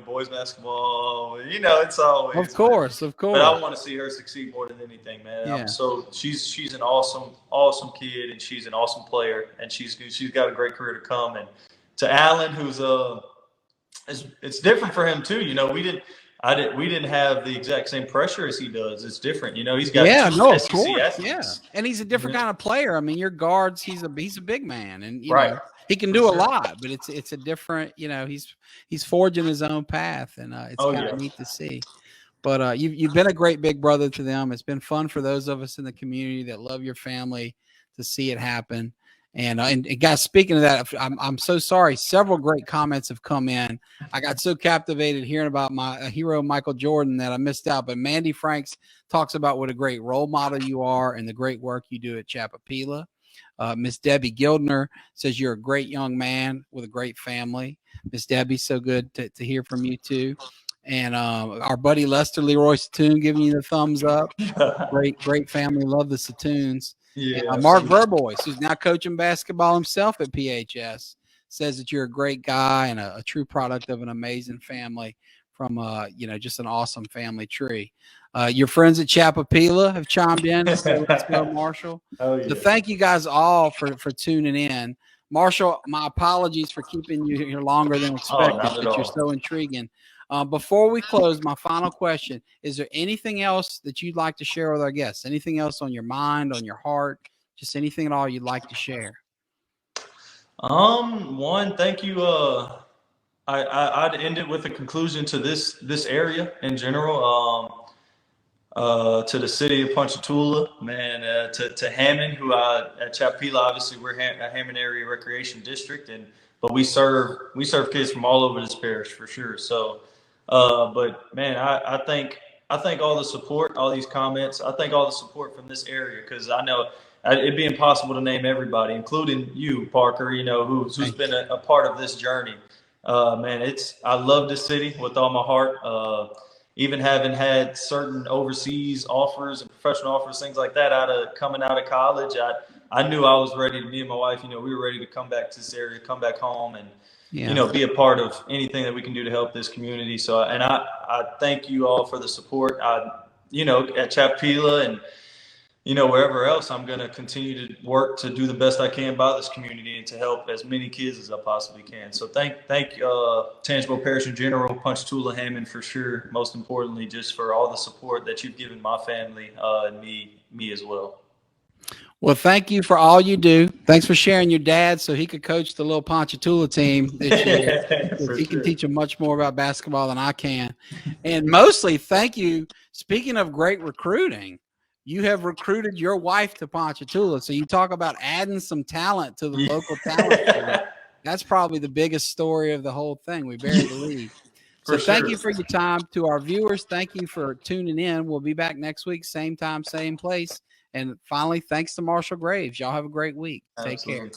Speaker 2: boys basketball. It's always
Speaker 1: of course.
Speaker 2: But I want to see her succeed more than anything, man.
Speaker 1: Yeah.
Speaker 2: So she's an awesome kid, and she's an awesome player, and she's got a great career to come. And to Allen, who's it's different for him too. We didn't have the exact same pressure as he does. It's different. He's got
Speaker 1: of course. Yeah. And he's a different kind of player. I mean, your guards, he's a big man, and he can do a lot, but it's a different, he's forging his own path, and it's kind of neat to see. But you've been a great big brother to them. It's been fun for those of us in the community that love your family to see it happen. And guys, speaking of that, I'm so sorry. Several great comments have come in. I got so captivated hearing about my hero, Michael Jordan, that I missed out. But Mandy Franks talks about what a great role model you are and the great work you do at Chapapila. Miss Debbie Gildner says you're a great young man with a great family. Miss Debbie, so good to hear from you too. And our buddy Lester Leroy Satoon giving you the thumbs up. Great family. Love the Satoons. Yeah, Mark Verbois, who's now coaching basketball himself at PHS, says that you're a great guy and a true product of an amazing family from, just an awesome family tree. Your friends at Chapapila have chimed in and said, let's go, Marshall. So thank you guys all for tuning in. Marshall, my apologies for keeping you here longer than expected, but you're so intriguing. Before we close, my final question, is there anything else that you'd like to share with our guests? Anything else on your mind, on your heart, just anything at all you'd like to share?
Speaker 2: Thank you. I'd end it with a conclusion to this area in general. To the city of Ponchatoula, man, to Hammond, who at Chapapila, obviously we're a Hammond area recreation district, but we serve kids from all over this parish for sure. So, but man, I thank all the support, all these comments. I thank all the support from this area, because I know it'd be impossible to name everybody, including you, Parker. Who's been a part of this journey. Man, I love this city with all my heart. Even having had certain overseas offers and professional offers, things like that, coming out of college, I knew I was ready. Me and my wife, we were ready to come back to this area, come back home, and be a part of anything that we can do to help this community. So, and I thank you all for the support. At Chapapila and wherever else, I'm going to continue to work to do the best I can by this community and to help as many kids as I possibly can. So thank Tangipahoa Parish in general, Ponchatoula, Hammond for sure. Most importantly, just for all the support that you've given my family and me as well.
Speaker 1: Well, thank you for all you do. Thanks for sharing your dad so he could coach the little Ponchatoula team this year. He can teach them much more about basketball than I can. And mostly, thank you. Speaking of great recruiting, you have recruited your wife to Ponchatoula. So you talk about adding some talent to the local talent pool. That's probably the biggest story of the whole thing. We buried the lead. So thank you for your time. To our viewers, thank you for tuning in. We'll be back next week, same time, same place. And finally, thanks to Marshall Graves. Y'all have a great week. Take care.